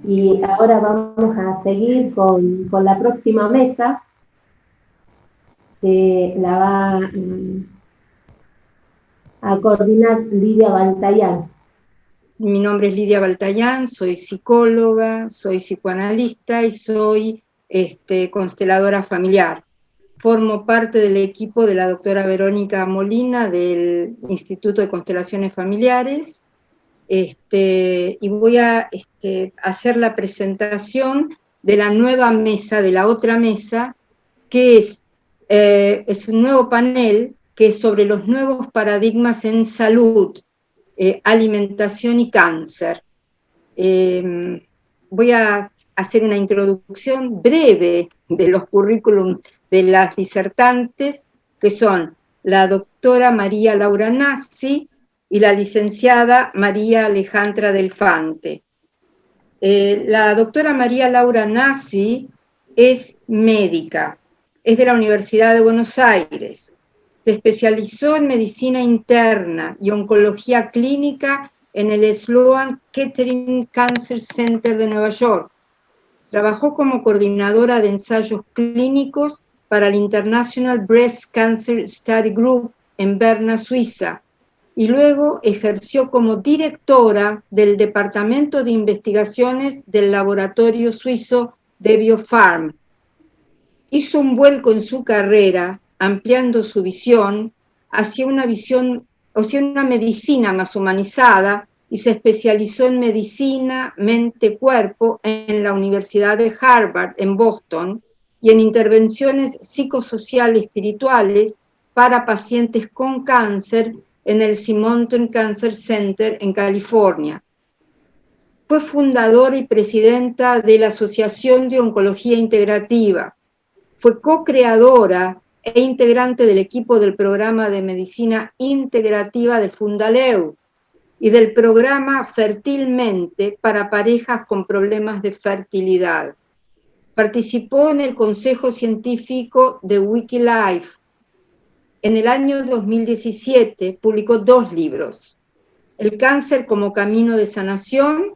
Y ahora vamos a seguir con la próxima mesa, que la va a coordinar Lidia Baltayán. Mi nombre es Lidia Baltayán, soy psicóloga, soy psicoanalista y soy consteladora familiar. Formo parte del equipo de la doctora Verónica Molina del Instituto de Constelaciones Familiares, y voy a hacer la presentación de la nueva mesa, de la otra mesa, que es un nuevo panel que es sobre los nuevos paradigmas en salud, alimentación y cáncer. Voy a hacer una introducción breve de los currículums de las disertantes, que son la doctora María Laura Nassi y la licenciada María Alejandra Delfante. La doctora María Laura Nassi es médica, es de la Universidad de Buenos Aires. Se especializó en medicina interna y oncología clínica en el Sloan Kettering Cancer Center de Nueva York. Trabajó como coordinadora de ensayos clínicos para el International Breast Cancer Study Group en Berna, Suiza, y luego ejerció como directora del Departamento de Investigaciones del laboratorio suizo de Biofarm. Hizo un vuelco en su carrera, ampliando su visión hacia una medicina más humanizada, y se especializó en medicina, mente-cuerpo en la Universidad de Harvard, en Boston, y en intervenciones psicosociales espirituales para pacientes con cáncer en el Simonton Cancer Center en California. Fue fundadora y presidenta de la Asociación de Oncología Integrativa. Fue co-creadora e integrante del equipo del programa de medicina integrativa de Fundaleu y del programa Fertilmente para parejas con problemas de fertilidad. Participó en el Consejo Científico de Wikilife. En el año 2017 publicó 2 libros, El cáncer como camino de sanación,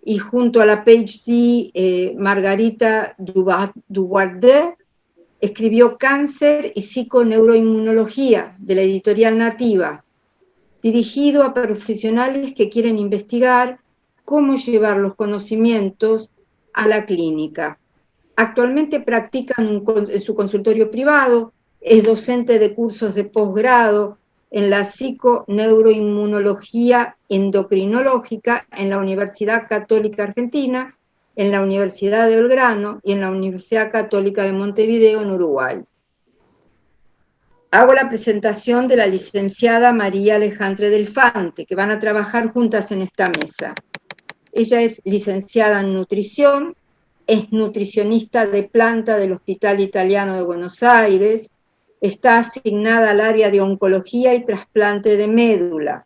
y junto a la PhD Margarita Duvardet, escribió Cáncer y psiconeuroinmunología, de la editorial Nativa, dirigido a profesionales que quieren investigar cómo llevar los conocimientos a la clínica. Actualmente practica en su consultorio privado, es docente de cursos de posgrado en la psiconeuroinmunología endocrinológica en la Universidad Católica Argentina, en la Universidad de Belgrano y en la Universidad Católica de Montevideo, en Uruguay. Hago la presentación de la licenciada María Alejandra Delfante, que van a trabajar juntas en esta mesa. Ella es licenciada en nutrición, es nutricionista de planta del Hospital Italiano de Buenos Aires, está asignada al área de oncología y trasplante de médula.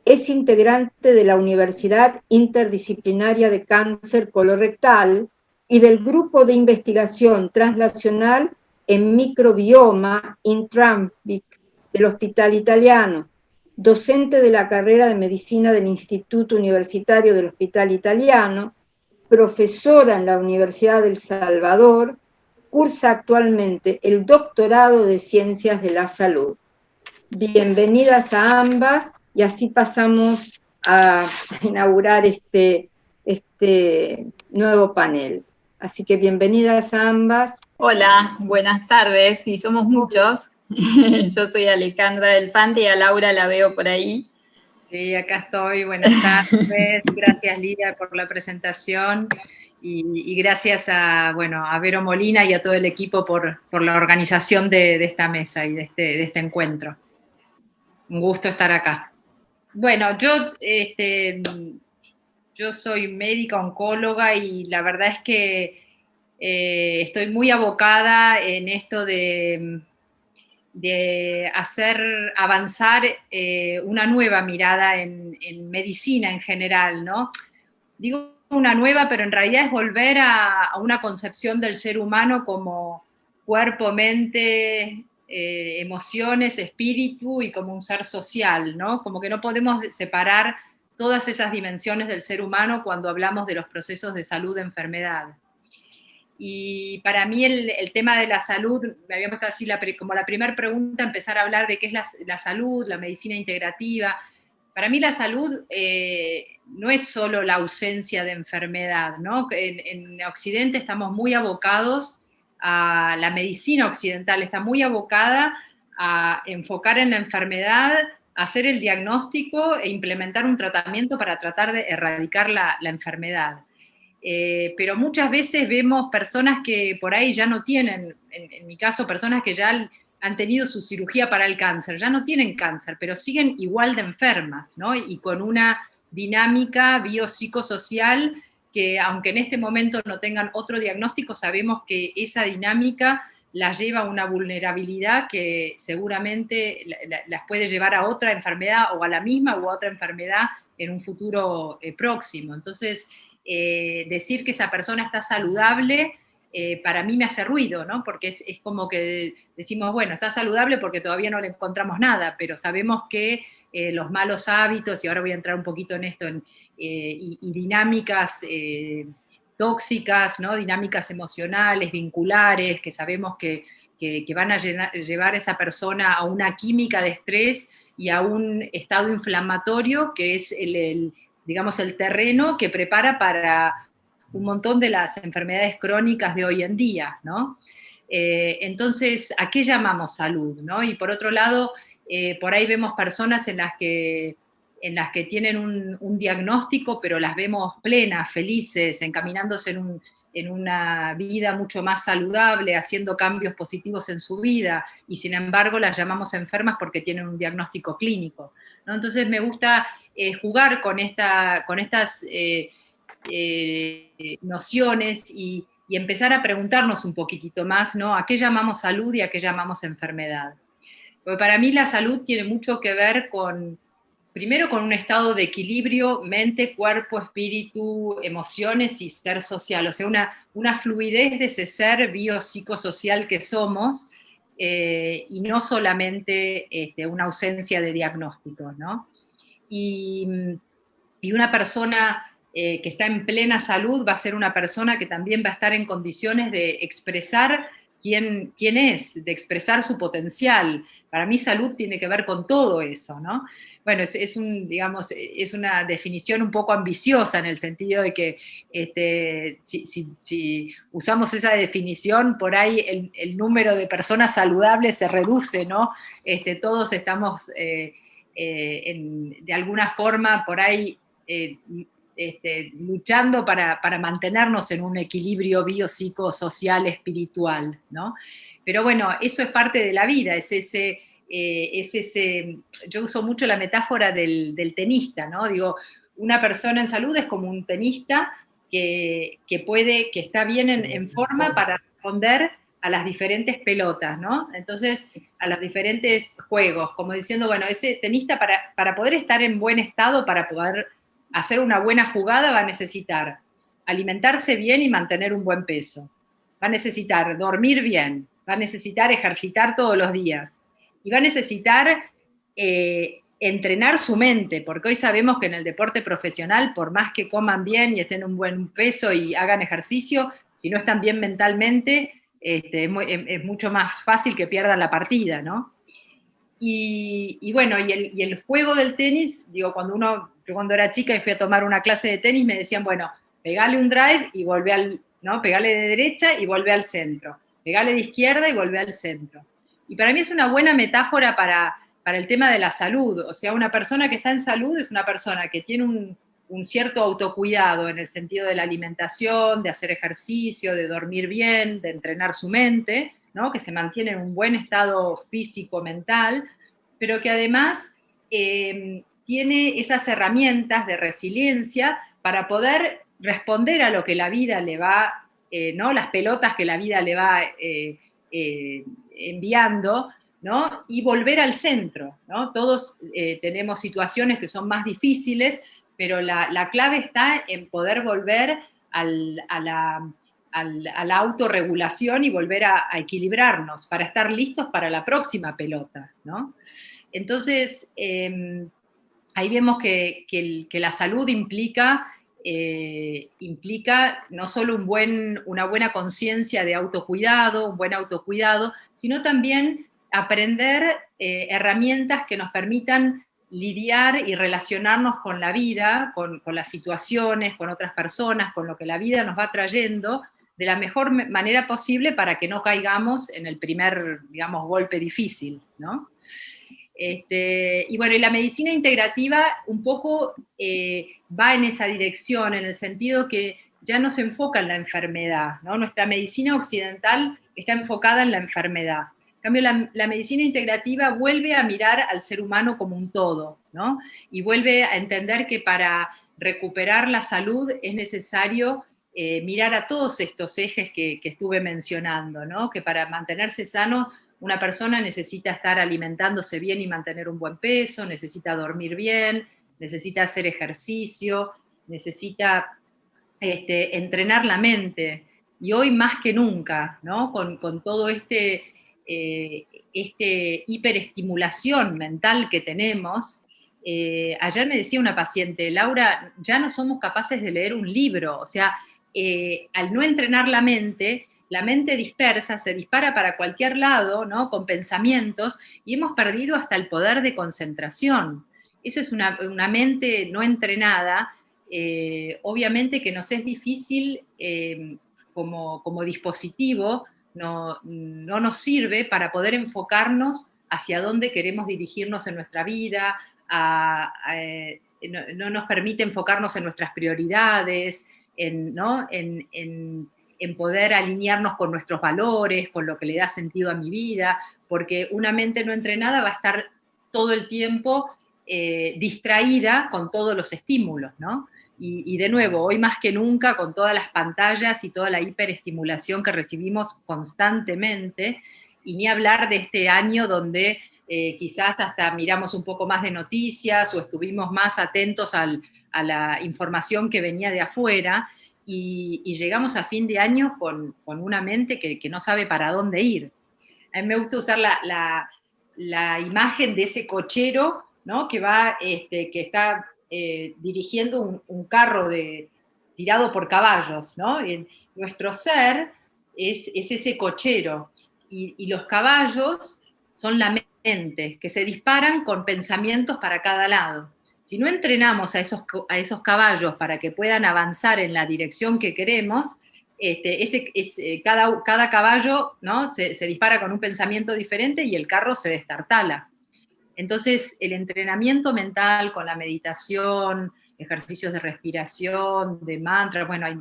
Es integrante de la Universidad Interdisciplinaria de Cáncer Colorectal y del Grupo de Investigación Translacional en Microbioma Intramvic del Hospital Italiano, docente de la carrera de Medicina del Instituto Universitario del Hospital Italiano, profesora en la Universidad del Salvador, cursa actualmente el doctorado de Ciencias de la Salud. Bienvenidas a ambas, y así pasamos a inaugurar este nuevo panel. Así que bienvenidas a ambas. Hola, buenas tardes, y somos muchos. Yo soy Alejandra Delfante y a Laura la veo por ahí. Sí, acá estoy, buenas tardes. Gracias, Lidia, por la presentación. Y gracias a Vero Molina y a todo el equipo por la organización de esta mesa y de este encuentro. Un gusto estar acá. Bueno, yo soy médica oncóloga y la verdad es que estoy muy abocada en esto de hacer avanzar una nueva mirada en medicina en general, ¿no? Digo una nueva, pero en realidad es volver a una concepción del ser humano como cuerpo, mente, emociones, espíritu y como un ser social, ¿no? Como que no podemos separar todas esas dimensiones del ser humano cuando hablamos de los procesos de salud e enfermedad. Y para mí el tema de la salud, me había puesto así como la primera pregunta, empezar a hablar de qué es la salud, la medicina integrativa. Para mí la salud no es solo la ausencia de enfermedad, ¿no? En Occidente estamos muy abocados a la medicina occidental, está muy abocada a enfocar en la enfermedad, hacer el diagnóstico e implementar un tratamiento para tratar de erradicar la enfermedad. Pero muchas veces vemos personas que por ahí ya no tienen, en mi caso, personas que ya han tenido su cirugía para el cáncer, ya no tienen cáncer, pero siguen igual de enfermas, ¿no? Y con una dinámica biopsicosocial que, aunque en este momento no tengan otro diagnóstico, sabemos que esa dinámica las lleva a una vulnerabilidad que seguramente las puede llevar a otra enfermedad o a la misma o a otra enfermedad en un futuro próximo. Entonces, decir que esa persona está saludable, para mí me hace ruido, ¿no? Porque es como que decimos, bueno, está saludable porque todavía no le encontramos nada, pero sabemos que los malos hábitos, y ahora voy a entrar un poquito en esto, y dinámicas tóxicas, ¿no? Dinámicas emocionales, vinculares, que sabemos que van a llevar a esa persona a una química de estrés y a un estado inflamatorio que es digamos, el terreno que prepara para un montón de las enfermedades crónicas de hoy en día, ¿no? Entonces, ¿a qué llamamos salud, no? Y por otro lado, por ahí vemos personas en las que tienen un diagnóstico, pero las vemos plenas, felices, encaminándose en una vida mucho más saludable, haciendo cambios positivos en su vida, y sin embargo las llamamos enfermas porque tienen un diagnóstico clínico, ¿no? Entonces me gusta jugar con estas nociones y empezar a preguntarnos un poquitito más, ¿no? ¿A qué llamamos salud y a qué llamamos enfermedad? Porque para mí la salud tiene mucho que ver primero con un estado de equilibrio, mente, cuerpo, espíritu, emociones y ser social, o sea, una fluidez de ese ser biopsicosocial que somos, y no solamente una ausencia de diagnóstico, ¿no? Y una persona que está en plena salud va a ser una persona que también va a estar en condiciones de expresar quién es, de expresar su potencial. Para mí salud tiene que ver con todo eso, ¿no? Bueno, digamos, es una definición un poco ambiciosa en el sentido de que si usamos esa definición, por ahí el número de personas saludables se reduce, ¿no? Todos estamos de alguna forma por ahí luchando para mantenernos en un equilibrio biopsicosocial espiritual, ¿no? Pero bueno, eso es parte de la vida, yo uso mucho la metáfora del tenista, ¿no? Digo, una persona en salud es como un tenista que está bien en forma para responder a las diferentes pelotas, ¿no? Entonces, a los diferentes juegos, como diciendo, bueno, ese tenista para poder estar en buen estado, para poder hacer una buena jugada, va a necesitar alimentarse bien y mantener un buen peso. Va a necesitar dormir bien, va a necesitar ejercitar todos los días y va a necesitar entrenar su mente, porque hoy sabemos que en el deporte profesional, por más que coman bien y estén en un buen peso y hagan ejercicio, si no están bien mentalmente, es mucho más fácil que pierdan la partida, ¿no? Y bueno, y el juego del tenis, digo, yo cuando era chica y fui a tomar una clase de tenis, me decían, bueno, pegale un drive y volvé ¿no? Pegale de derecha y volvé al centro. Pegale de izquierda y volvé al centro. Y para mí es una buena metáfora para el tema de la salud. O sea, una persona que está en salud es una persona que tiene un cierto autocuidado en el sentido de la alimentación, de hacer ejercicio, de dormir bien, de entrenar su mente, ¿no? Que se mantiene en un buen estado físico, mental, pero que además tiene esas herramientas de resiliencia para poder responder a lo que la vida le va, ¿no? Las pelotas que la vida le va enviando, ¿no? Y volver al centro, ¿no? Todos tenemos situaciones que son más difíciles, pero la clave está en poder volver a la autorregulación y volver a equilibrarnos para estar listos para la próxima pelota, ¿no? Entonces, ahí vemos que la salud implica no solo una buena conciencia de autocuidado, un buen autocuidado, sino también aprender herramientas que nos permitan lidiar y relacionarnos con la vida, con las situaciones, con otras personas, con lo que la vida nos va trayendo, de la mejor manera posible para que no caigamos en el primer, digamos, golpe difícil, ¿no? Y bueno, y la medicina integrativa un poco va en esa dirección, en el sentido que ya no se enfoca en la enfermedad, ¿no? Nuestra medicina occidental está enfocada en la enfermedad. En cambio, la medicina integrativa vuelve a mirar al ser humano como un todo, ¿no? Y vuelve a entender que para recuperar la salud es necesario mirar a todos estos ejes que estuve mencionando, ¿no? Que para mantenerse sano una persona necesita estar alimentándose bien y mantener un buen peso, necesita dormir bien, necesita hacer ejercicio, necesita entrenar la mente. Y hoy más que nunca, ¿no? Con todo este hiperestimulación mental que tenemos. Ayer me decía una paciente, Laura, ya no somos capaces de leer un libro, o sea, al no entrenar la mente dispersa, se dispara para cualquier lado, ¿no? Con pensamientos, y hemos perdido hasta el poder de concentración. Esa es una mente no entrenada, obviamente que nos es difícil como dispositivo, no nos sirve para poder enfocarnos hacia dónde queremos dirigirnos en nuestra vida, no nos permite enfocarnos en nuestras prioridades, ¿no? en poder alinearnos con nuestros valores, con lo que le da sentido a mi vida, porque una mente no entrenada va a estar todo el tiempo distraída con todos los estímulos, ¿no? Y de nuevo, hoy más que nunca, con todas las pantallas y toda la hiperestimulación que recibimos constantemente, y ni hablar de este año donde quizás hasta miramos un poco más de noticias o estuvimos más atentos a la información que venía de afuera, y llegamos a fin de año con una mente que no sabe para dónde ir. A mí me gusta usar la imagen de ese cochero, ¿no? Que está dirigiendo un carro tirado por caballos, ¿no? Nuestro ser es ese cochero, y los caballos son la mente, que se disparan con pensamientos para cada lado. Si no entrenamos a esos caballos para que puedan avanzar en la dirección que queremos, cada caballo, ¿no? se dispara con un pensamiento diferente y el carro se destartala. Entonces, el entrenamiento mental con la meditación, ejercicios de respiración, de mantra, bueno, hay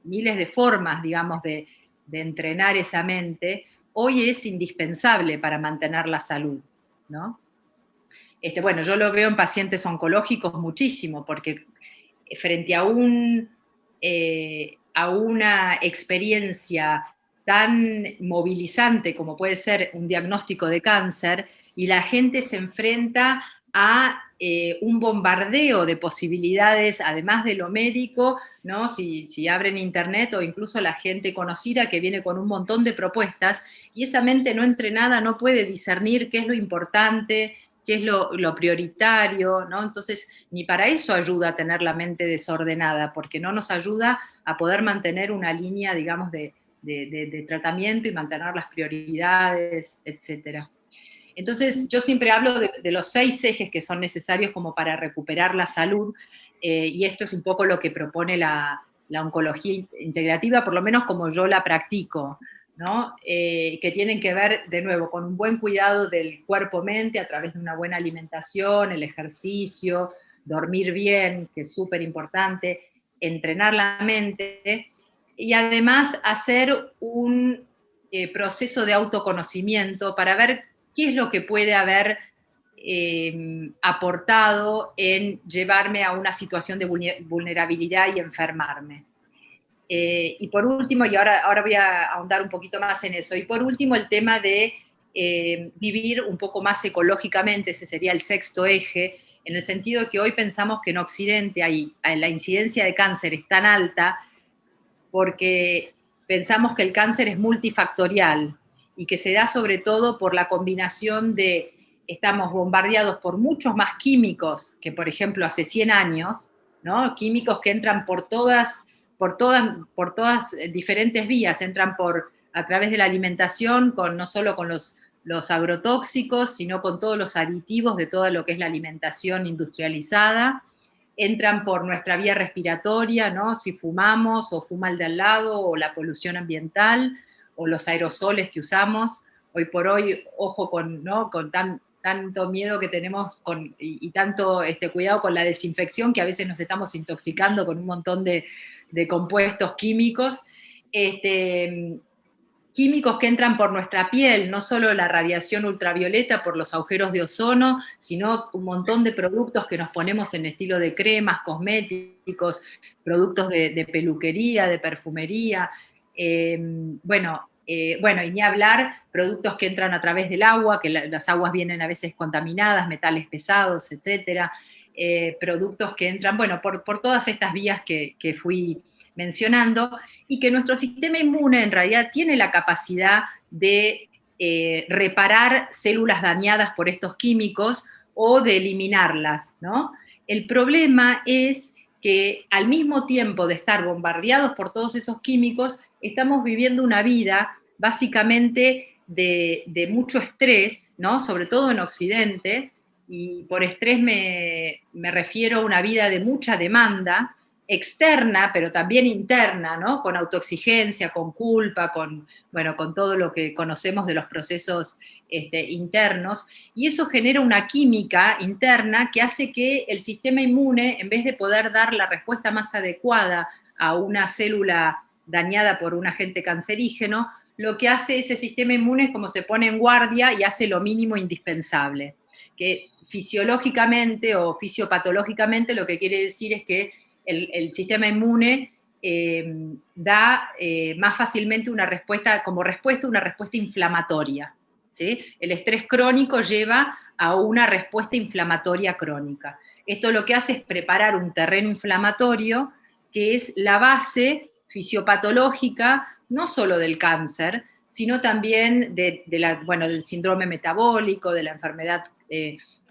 miles de formas, digamos, de entrenar esa mente, hoy es indispensable para mantener la salud, ¿no? Bueno, yo lo veo en pacientes oncológicos muchísimo, porque frente a una experiencia tan movilizante como puede ser un diagnóstico de cáncer, y la gente se enfrenta a un bombardeo de posibilidades, además de lo médico, ¿no? Si abren internet, o incluso la gente conocida que viene con un montón de propuestas, y esa mente no entrenada no puede discernir qué es lo importante, qué es lo prioritario, ¿no? Entonces, ni para eso ayuda a tener la mente desordenada, porque no nos ayuda a poder mantener una línea, digamos, de tratamiento y mantener las prioridades, etcétera. Entonces, yo siempre hablo de los 6 ejes que son necesarios como para recuperar la salud, y esto es un poco lo que propone la la oncología integrativa, por lo menos como yo la practico, ¿no? Que tienen que ver, de nuevo, con un buen cuidado del cuerpo-mente a través de una buena alimentación, el ejercicio, dormir bien, que es súper importante, entrenar la mente, y además hacer un proceso de autoconocimiento para ver qué es lo que puede haber aportado en llevarme a una situación de vulnerabilidad y enfermarme. Y por último, y ahora voy a ahondar un poquito más en eso, y por último el tema de vivir un poco más ecológicamente, ese sería el sexto eje, en el sentido que hoy pensamos que en Occidente la incidencia de cáncer es tan alta porque pensamos que el cáncer es multifactorial y que se da sobre todo por la combinación de estamos bombardeados por muchos más químicos que, por ejemplo, hace 100 años, ¿no? Químicos que entran por todas diferentes vías, entran a través de la alimentación, no solo con los agrotóxicos, sino con todos los aditivos de todo lo que es la alimentación industrializada, entran por nuestra vía respiratoria, ¿no? Si fumamos o fuma el de al lado, o la polución ambiental, o los aerosoles que usamos. Hoy por hoy, ojo ¿no? con tanto miedo que tenemos y tanto cuidado con la desinfección, que a veces nos estamos intoxicando con un montón de compuestos químicos. Químicos que entran por nuestra piel, no solo la radiación ultravioleta por los agujeros de ozono, sino un montón de productos que nos ponemos en estilo de cremas, cosméticos, productos de peluquería, de perfumería, bueno, y ni hablar, productos que entran a través del agua, que las aguas vienen a veces contaminadas, metales pesados, etcétera, productos que entran, bueno, por todas estas vías que fui mencionando, y que nuestro sistema inmune en realidad tiene la capacidad de reparar células dañadas por estos químicos o de eliminarlas, ¿no? El problema es que al mismo tiempo de estar bombardeados por todos esos químicos, estamos viviendo una vida básicamente de mucho estrés, ¿no? Sobre todo en Occidente, y por estrés me refiero a una vida de mucha demanda, externa, pero también interna, ¿no? Con autoexigencia, con culpa, con todo lo que conocemos de los procesos internos, y eso genera una química interna que hace que el sistema inmune, en vez de poder dar la respuesta más adecuada a una célula dañada por un agente cancerígeno, lo que hace ese sistema inmune es como se pone en guardia y hace lo mínimo indispensable, que fisiológicamente o fisiopatológicamente lo que quiere decir es que el sistema inmune da más fácilmente una respuesta inflamatoria, ¿sí? El estrés crónico lleva a una respuesta inflamatoria crónica. Esto lo que hace es preparar un terreno inflamatorio que es la base fisiopatológica no solo del cáncer, sino también del síndrome metabólico, de la enfermedad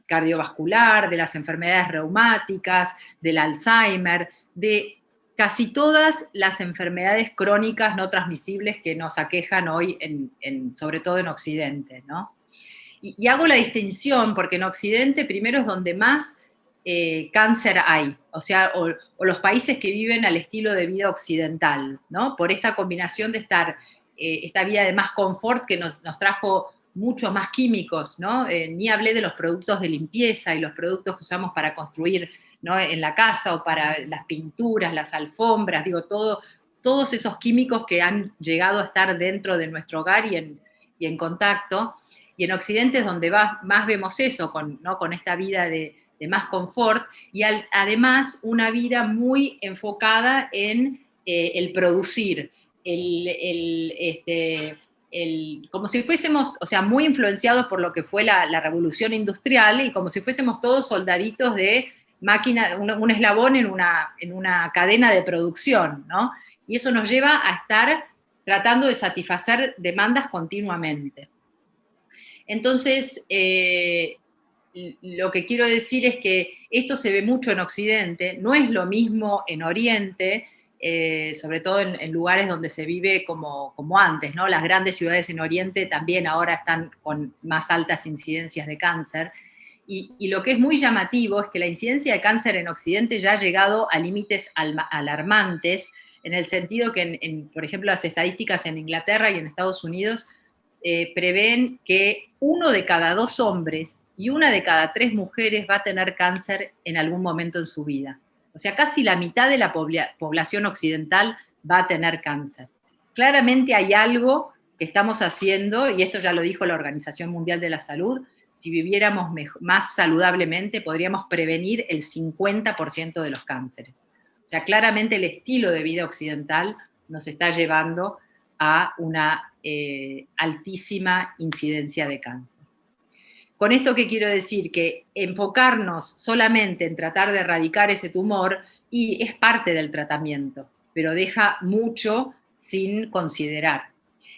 cardiovascular, de las enfermedades reumáticas, del Alzheimer, de casi todas las enfermedades crónicas no transmisibles que nos aquejan hoy, sobre todo en Occidente, ¿no? Y hago la distinción porque en Occidente primero es donde más cáncer hay, o los países que viven al estilo de vida occidental, ¿no? Por esta combinación de esta vida de más confort que nos trajo muchos más químicos, ¿no? Ni hablé de los productos de limpieza y los productos que usamos para construir, ¿no? En la casa, o para las pinturas, las alfombras, todos esos químicos que han llegado a estar dentro de nuestro hogar y en contacto. Y en Occidente es donde más vemos eso, con esta vida de más confort, y además una vida muy enfocada en el producir, como si fuésemos, muy influenciados por lo que fue la revolución industrial, y como si fuésemos todos soldaditos de máquina, un eslabón en una cadena de producción, ¿no? Y eso nos lleva a estar tratando de satisfacer demandas continuamente. Entonces, lo que quiero decir es que esto se ve mucho en Occidente, no es lo mismo en Oriente, sobre todo en lugares donde se vive como antes, ¿no? Las grandes ciudades en Oriente también ahora están con más altas incidencias de cáncer, y lo que es muy llamativo es que la incidencia de cáncer en Occidente ya ha llegado a límites alarmantes, en el sentido que, por ejemplo, las estadísticas en Inglaterra y en Estados Unidos prevén que 1 de cada 2 hombres y 1 de cada 3 mujeres va a tener cáncer en algún momento en su vida. O sea, casi la mitad de la población occidental va a tener cáncer. Claramente hay algo que estamos haciendo, y esto ya lo dijo la Organización Mundial de la Salud, si viviéramos más saludablemente podríamos prevenir el 50% de los cánceres. O sea, claramente el estilo de vida occidental nos está llevando a una altísima incidencia de cáncer. Con esto, ¿qué quiero decir? Que enfocarnos solamente en tratar de erradicar ese tumor y es parte del tratamiento, pero deja mucho sin considerar.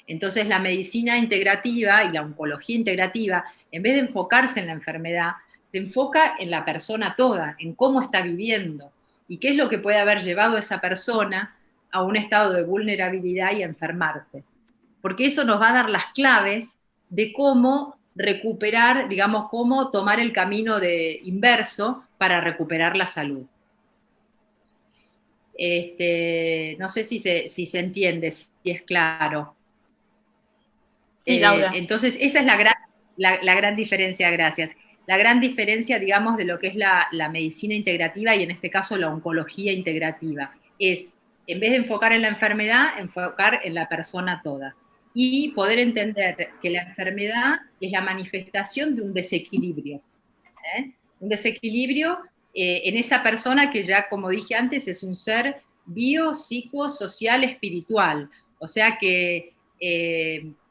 Entonces, la medicina integrativa y la oncología integrativa, en vez de enfocarse en la enfermedad, se enfoca en la persona toda, en cómo está viviendo y qué es lo que puede haber llevado a esa persona a un estado de vulnerabilidad y a enfermarse. Porque eso nos va a dar las claves de cómo recuperar, digamos, cómo tomar el camino inverso para recuperar la salud. No sé si se entiende, si es claro. Sí, Laura. Entonces, esa es la gran diferencia, gracias. La gran diferencia, digamos, de lo que es la medicina integrativa y en este caso la oncología integrativa. Es, en vez de enfocar en la enfermedad, enfocar en la persona toda. Y poder entender que la enfermedad es la manifestación de un desequilibrio. Un desequilibrio en esa persona que ya, como dije antes, es un ser bio, psico, social, espiritual. O sea que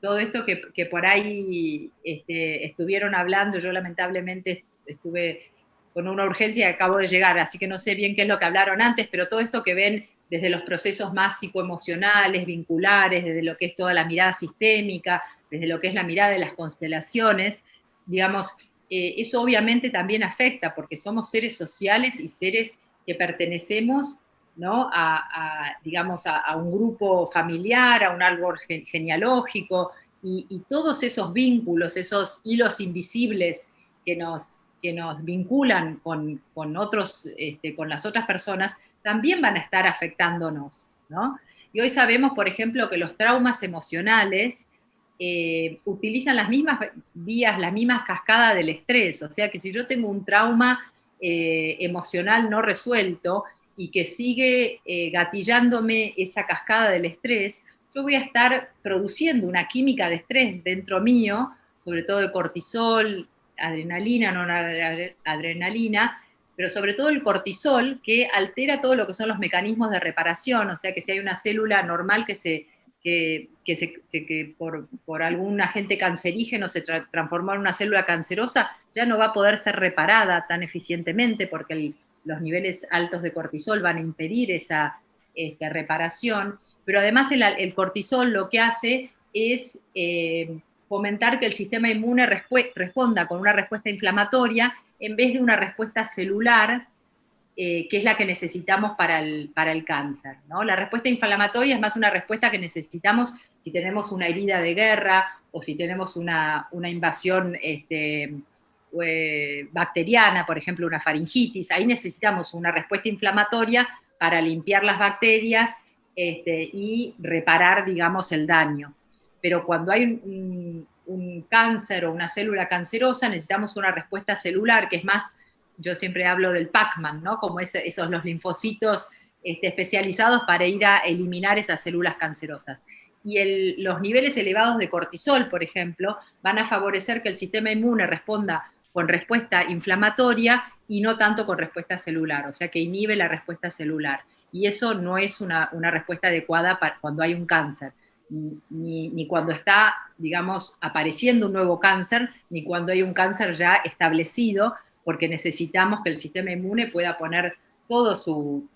todo esto que por ahí estuvieron hablando, yo lamentablemente estuve con una urgencia y acabo de llegar, así que no sé bien qué es lo que hablaron antes, pero todo esto que ven desde los procesos más psicoemocionales, vinculares, desde lo que es toda la mirada sistémica, desde lo que es la mirada de las constelaciones, digamos, eso obviamente también afecta, porque somos seres sociales y seres que pertenecemos, ¿no? digamos, a un grupo familiar, a un árbol genealógico, y todos esos vínculos, esos hilos invisibles que nos vinculan con otros, con las otras personas, también van a estar afectándonos, ¿no? Y hoy sabemos, por ejemplo, que los traumas emocionales utilizan las mismas vías, las mismas cascadas del estrés, o sea que si yo tengo un trauma emocional no resuelto y que sigue gatillándome esa cascada del estrés, yo voy a estar produciendo una química de estrés dentro mío, sobre todo de cortisol, adrenalina, noradrenalina, pero sobre todo el cortisol, que altera todo lo que son los mecanismos de reparación, o sea que si hay una célula normal que por algún agente cancerígeno se transformó en una célula cancerosa, ya no va a poder ser reparada tan eficientemente porque los niveles altos de cortisol van a impedir esa reparación, pero además el cortisol lo que hace es fomentar que el sistema inmune responda con una respuesta inflamatoria en vez de una respuesta celular, que es la que necesitamos para el cáncer, ¿no? La respuesta inflamatoria es más una respuesta que necesitamos si tenemos una herida de guerra o si tenemos una invasión bacteriana, por ejemplo, una faringitis. Ahí necesitamos una respuesta inflamatoria para limpiar las bacterias y reparar, digamos, el daño. Pero cuando hay un cáncer o una célula cancerosa, necesitamos una respuesta celular, que es más, yo siempre hablo del Pac-Man, ¿no? Como esos los linfocitos especializados para ir a eliminar esas células cancerosas. Y los niveles elevados de cortisol, por ejemplo, van a favorecer que el sistema inmune responda con respuesta inflamatoria y no tanto con respuesta celular, o sea que inhibe la respuesta celular. Y eso no es una respuesta adecuada cuando hay un cáncer. Ni cuando está, digamos, apareciendo un nuevo cáncer, ni cuando hay un cáncer ya establecido, porque necesitamos que el sistema inmune pueda poner toda su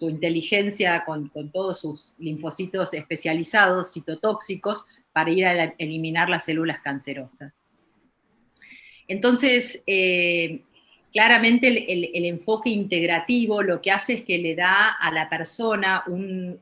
inteligencia con todos sus linfocitos especializados, citotóxicos, para ir a eliminar las células cancerosas. Entonces, claramente el enfoque integrativo lo que hace es que le da a la persona un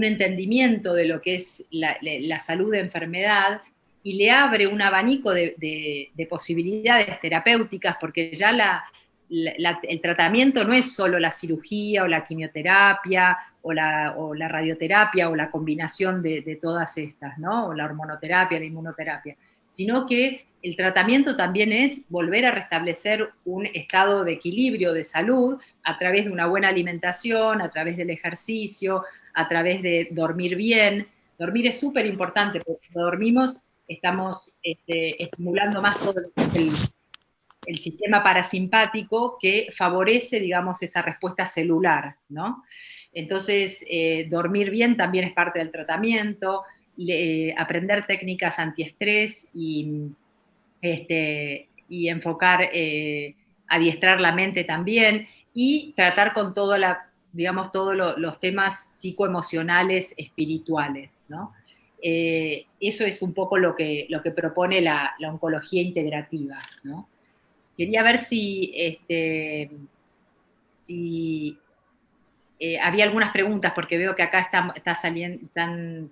entendimiento de lo que es la salud de enfermedad y le abre un abanico de posibilidades terapéuticas, porque ya el tratamiento no es solo la cirugía o la quimioterapia o la radioterapia o la combinación de todas estas, ¿no? O la hormonoterapia, la inmunoterapia, sino que el tratamiento también es volver a restablecer un estado de equilibrio, de salud, a través de una buena alimentación, a través del ejercicio, a través de dormir bien. Dormir es súper importante, porque cuando dormimos estamos estimulando más todo el sistema parasimpático que favorece, digamos, esa respuesta celular, ¿no? Entonces, dormir bien también es parte del tratamiento, aprender técnicas antiestrés y enfocar, adiestrar la mente también, y tratar con digamos, todos los temas psicoemocionales, espirituales, ¿no? Eso es un poco lo que propone la oncología integrativa, ¿no? Quería ver si había algunas preguntas, porque veo que acá está saliendo, están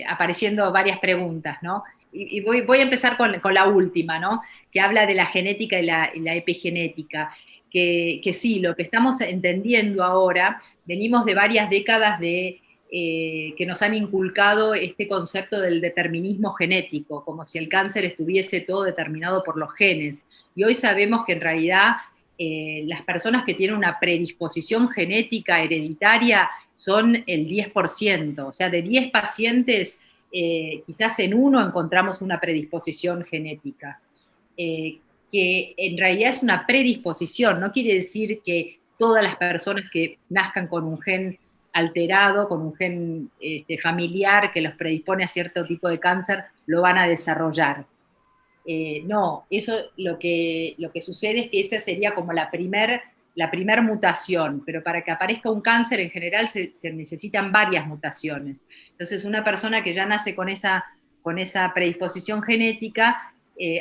apareciendo varias preguntas, ¿no? Y voy a empezar con la última, ¿no? Que habla de la genética y la epigenética. Que sí, lo que estamos entendiendo ahora, venimos de varias décadas que nos han inculcado este concepto del determinismo genético, como si el cáncer estuviese todo determinado por los genes. Y hoy sabemos que en realidad las personas que tienen una predisposición genética hereditaria son el 10%, o sea, de 10 pacientes, quizás en uno encontramos una predisposición genética, que en realidad es una predisposición, no quiere decir que todas las personas que nazcan con un gen alterado, con un gen familiar que los predispone a cierto tipo de cáncer, lo van a desarrollar. No, eso lo que sucede es que esa sería como la primer mutación, pero para que aparezca un cáncer en general se necesitan varias mutaciones. Entonces, una persona que ya nace con esa predisposición genética,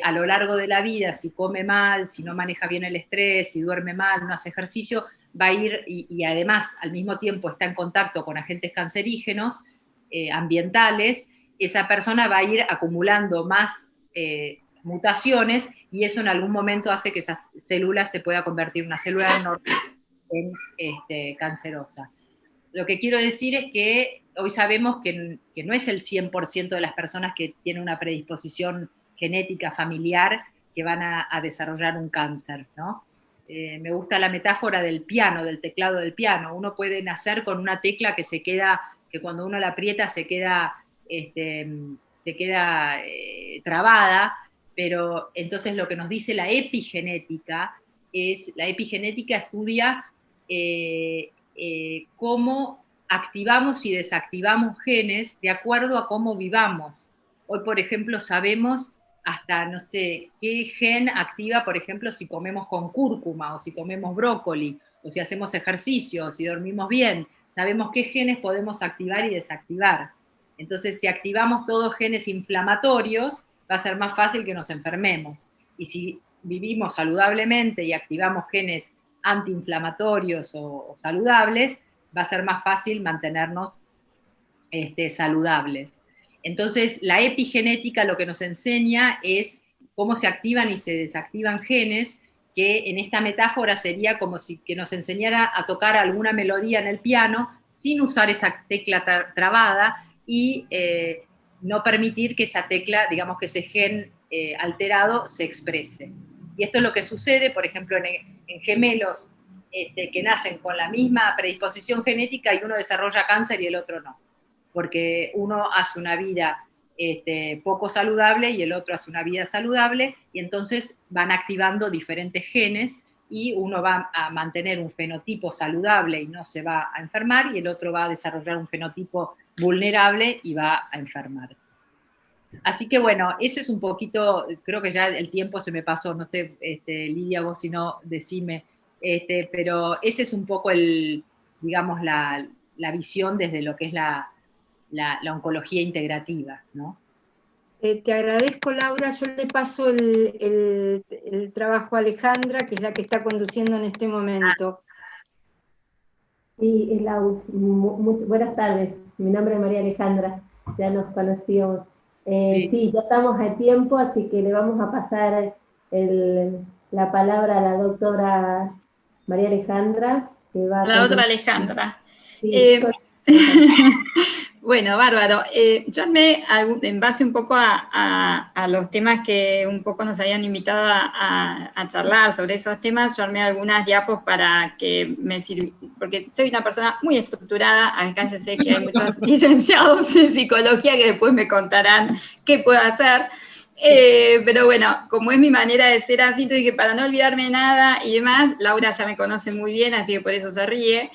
a lo largo de la vida, si come mal, si no maneja bien el estrés, si duerme mal, no hace ejercicio, va a ir, y además al mismo tiempo está en contacto con agentes cancerígenos, ambientales, esa persona va a ir acumulando más mutaciones, y eso en algún momento hace que esas células se pueda convertir una célula normal en cancerosa. Lo que quiero decir es que hoy sabemos que no es el 100% de las personas que tienen una predisposición genética familiar que van a desarrollar un cáncer, ¿no? Me gusta la metáfora del piano, del teclado del piano. Uno puede nacer con una tecla que cuando uno la aprieta se queda trabada, pero entonces lo que nos dice la epigenética estudia cómo activamos y desactivamos genes de acuerdo a cómo vivamos. Hoy, por ejemplo, sabemos hasta, no sé, qué gen activa, por ejemplo, si comemos con cúrcuma, o si comemos brócoli, o si hacemos ejercicio, o si dormimos bien. Sabemos qué genes podemos activar y desactivar. Entonces, si activamos todos genes inflamatorios, va a ser más fácil que nos enfermemos. Y si vivimos saludablemente y activamos genes antiinflamatorios o saludables, va a ser más fácil mantenernos saludables. Entonces, la epigenética lo que nos enseña es cómo se activan y se desactivan genes, que en esta metáfora sería como si que nos enseñara a tocar alguna melodía en el piano sin usar esa tecla trabada, y no permitir que esa tecla, digamos que ese gen alterado se exprese. Y esto es lo que sucede, por ejemplo, en gemelos que nacen con la misma predisposición genética, y uno desarrolla cáncer y el otro no, porque uno hace una vida poco saludable y el otro hace una vida saludable, y entonces van activando diferentes genes, y uno va a mantener un fenotipo saludable y no se va a enfermar, y el otro va a desarrollar un fenotipo vulnerable y va a enfermarse. Así que bueno, eso es un poquito, creo que ya el tiempo se me pasó, no sé, Lidia, vos si no, decime, pero ese es un poco digamos, la visión desde lo que es la oncología integrativa, ¿no? Te agradezco, Laura. Yo le paso el trabajo a Alejandra, que es la que está conduciendo en este momento. Sí, Lau, buenas tardes. Mi nombre es María Alejandra, ya nos conocíamos. Sí, ya estamos a tiempo, así que le vamos a pasar la palabra a la doctora María Alejandra. que va a La otra continuar. Alejandra. Sí, Bueno, bárbaro. Yo armé en base un poco a los temas que un poco nos habían invitado a charlar sobre esos temas, yo armé algunas diapos para que me sirvan, porque soy una persona muy estructurada, acá ya sé que hay muchos licenciados en psicología que después me contarán qué puedo hacer, pero bueno, como es mi manera de ser así, entonces dije, para no olvidarme nada y demás, Laura ya me conoce muy bien, así que por eso se ríe.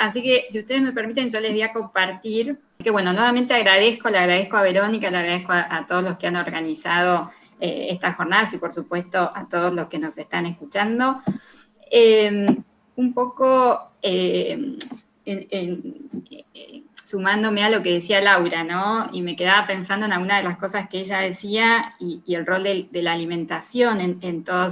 Así que, si ustedes me permiten, yo les voy a compartir. Que bueno, nuevamente le agradezco a Verónica, le agradezco a todos los que han organizado estas jornadas y por supuesto a todos los que nos están escuchando. Un poco sumándome a lo que decía Laura, ¿no? Y me quedaba pensando en alguna de las cosas que ella decía y el rol de la alimentación en todo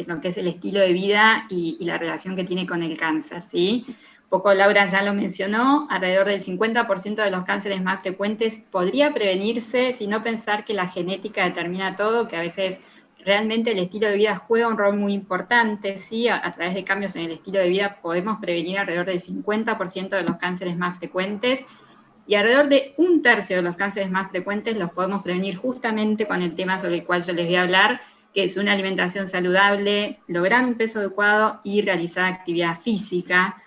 lo que es el estilo de vida y la relación que tiene con el cáncer, ¿sí? Un poco Laura ya lo mencionó, alrededor del 50% de los cánceres más frecuentes podría prevenirse si no pensar que la genética determina todo, que a veces realmente el estilo de vida juega un rol muy importante, ¿sí? A través de cambios en el estilo de vida podemos prevenir alrededor del 50% de los cánceres más frecuentes y alrededor de 1/3 de los cánceres más frecuentes los podemos prevenir justamente con el tema sobre el cual yo les voy a hablar, que es una alimentación saludable, lograr un peso adecuado y realizar actividad física.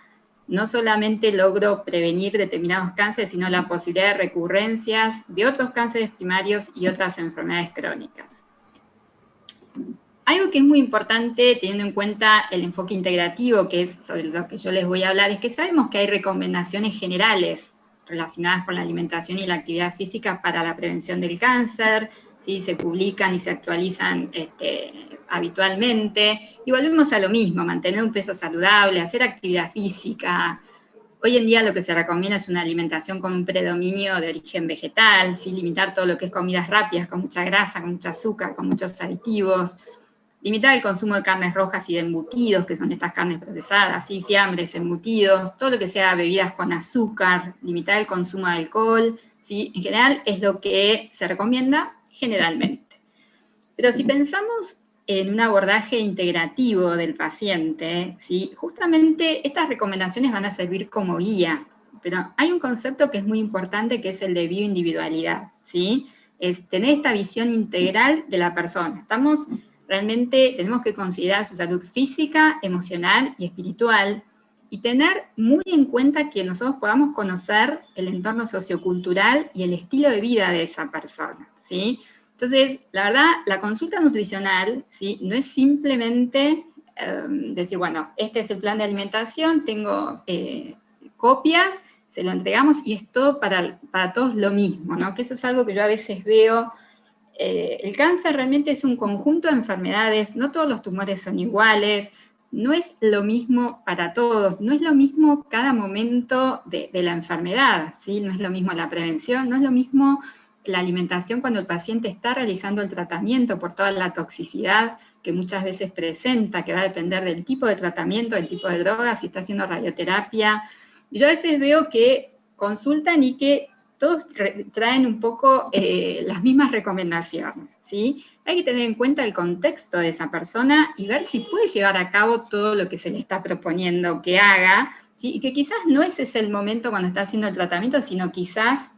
No solamente logro prevenir determinados cánceres, sino la posibilidad de recurrencias de otros cánceres primarios y otras enfermedades crónicas. Algo que es muy importante, teniendo en cuenta el enfoque integrativo, que es sobre lo que yo les voy a hablar, es que sabemos que hay recomendaciones generales relacionadas con la alimentación y la actividad física para la prevención del cáncer, ¿sí? Se publican y se actualizan habitualmente, y volvemos a lo mismo, mantener un peso saludable, hacer actividad física. Hoy en día lo que se recomienda es una alimentación con un predominio de origen vegetal, ¿sí? Limitar todo lo que es comidas rápidas, con mucha grasa, con mucho azúcar, con muchos aditivos. Limitar el consumo de carnes rojas y de embutidos, que son estas carnes procesadas, ¿sí? Fiambres, embutidos, todo lo que sea bebidas con azúcar, limitar el consumo de alcohol, ¿sí? En general es lo que se recomienda generalmente. Pero si pensamos en un abordaje integrativo del paciente, ¿sí? Justamente estas recomendaciones van a servir como guía, pero hay un concepto que es muy importante que es el de bioindividualidad, ¿sí? Es tener esta visión integral de la persona. Realmente tenemos que considerar su salud física, emocional y espiritual y tener muy en cuenta que nosotros podamos conocer el entorno sociocultural y el estilo de vida de esa persona, ¿sí? Entonces, la verdad, la consulta nutricional, ¿sí? No es simplemente decir, bueno, este es el plan de alimentación, tengo copias, se lo entregamos y es todo para todos lo mismo, ¿no? Que eso es algo que yo a veces veo. El cáncer realmente es un conjunto de enfermedades, no todos los tumores son iguales, no es lo mismo para todos, no es lo mismo cada momento de la enfermedad, ¿sí? No es lo mismo la prevención, no es lo mismo la alimentación cuando el paciente está realizando el tratamiento por toda la toxicidad que muchas veces presenta, que va a depender del tipo de tratamiento, del tipo de droga, si está haciendo radioterapia. Yo a veces veo que consultan y que todos traen un poco las mismas recomendaciones, ¿sí? Hay que tener en cuenta el contexto de esa persona y ver si puede llevar a cabo todo lo que se le está proponiendo que haga, ¿sí? Y que quizás no ese es el momento cuando está haciendo el tratamiento, sino quizás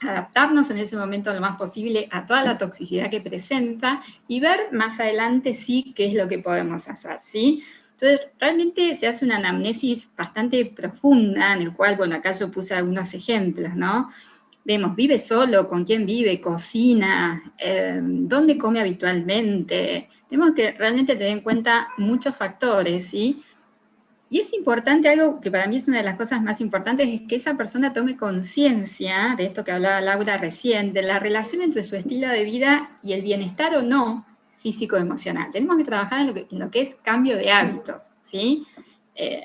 adaptarnos en ese momento lo más posible a toda la toxicidad que presenta y ver más adelante sí qué es lo que podemos hacer, ¿sí? Entonces, realmente se hace una anamnesis bastante profunda, en el cual, bueno, acá yo puse algunos ejemplos, ¿no? Vemos, ¿vive solo? ¿Con quién vive? ¿Cocina? ¿Dónde come habitualmente? Tenemos que realmente tener en cuenta muchos factores, ¿sí? Y es importante, algo que para mí es una de las cosas más importantes, es que esa persona tome conciencia de esto que hablaba Laura recién, de la relación entre su estilo de vida y el bienestar o no físico-emocional. Tenemos que trabajar en lo que es cambio de hábitos, ¿sí?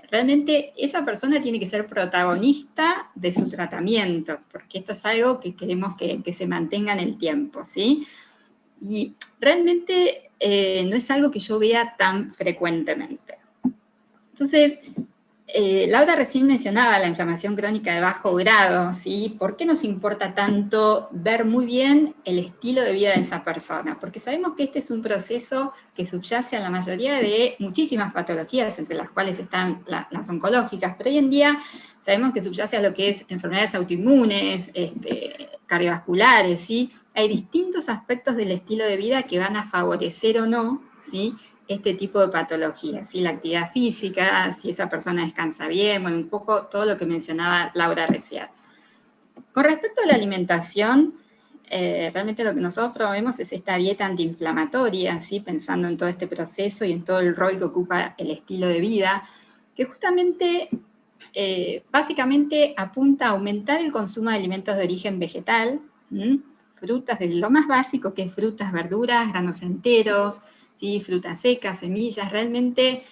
Realmente esa persona tiene que ser protagonista de su tratamiento, porque esto es algo que queremos que se mantenga en el tiempo, ¿sí? Y realmente no es algo que yo vea tan frecuentemente. Entonces, Laura recién mencionaba la inflamación crónica de bajo grado, ¿sí? ¿Por qué nos importa tanto ver muy bien el estilo de vida de esa persona? Porque sabemos que este es un proceso que subyace a la mayoría de muchísimas patologías, entre las cuales están las oncológicas, pero hoy en día sabemos que subyace a lo que es enfermedades autoinmunes, cardiovasculares, ¿sí? Hay distintos aspectos del estilo de vida que van a favorecer o no, ¿sí?, este tipo de patologías, ¿sí? La actividad física, si esa persona descansa bien, bueno, un poco todo lo que mencionaba Laura recién. Con respecto a la alimentación, realmente lo que nosotros promovemos es esta dieta antiinflamatoria, ¿sí? Pensando en todo este proceso y en todo el rol que ocupa el estilo de vida, que justamente, básicamente apunta a aumentar el consumo de alimentos de origen vegetal, frutas, de lo más básico que es frutas, verduras, granos enteros, ¿sí? Frutas secas, semillas, realmente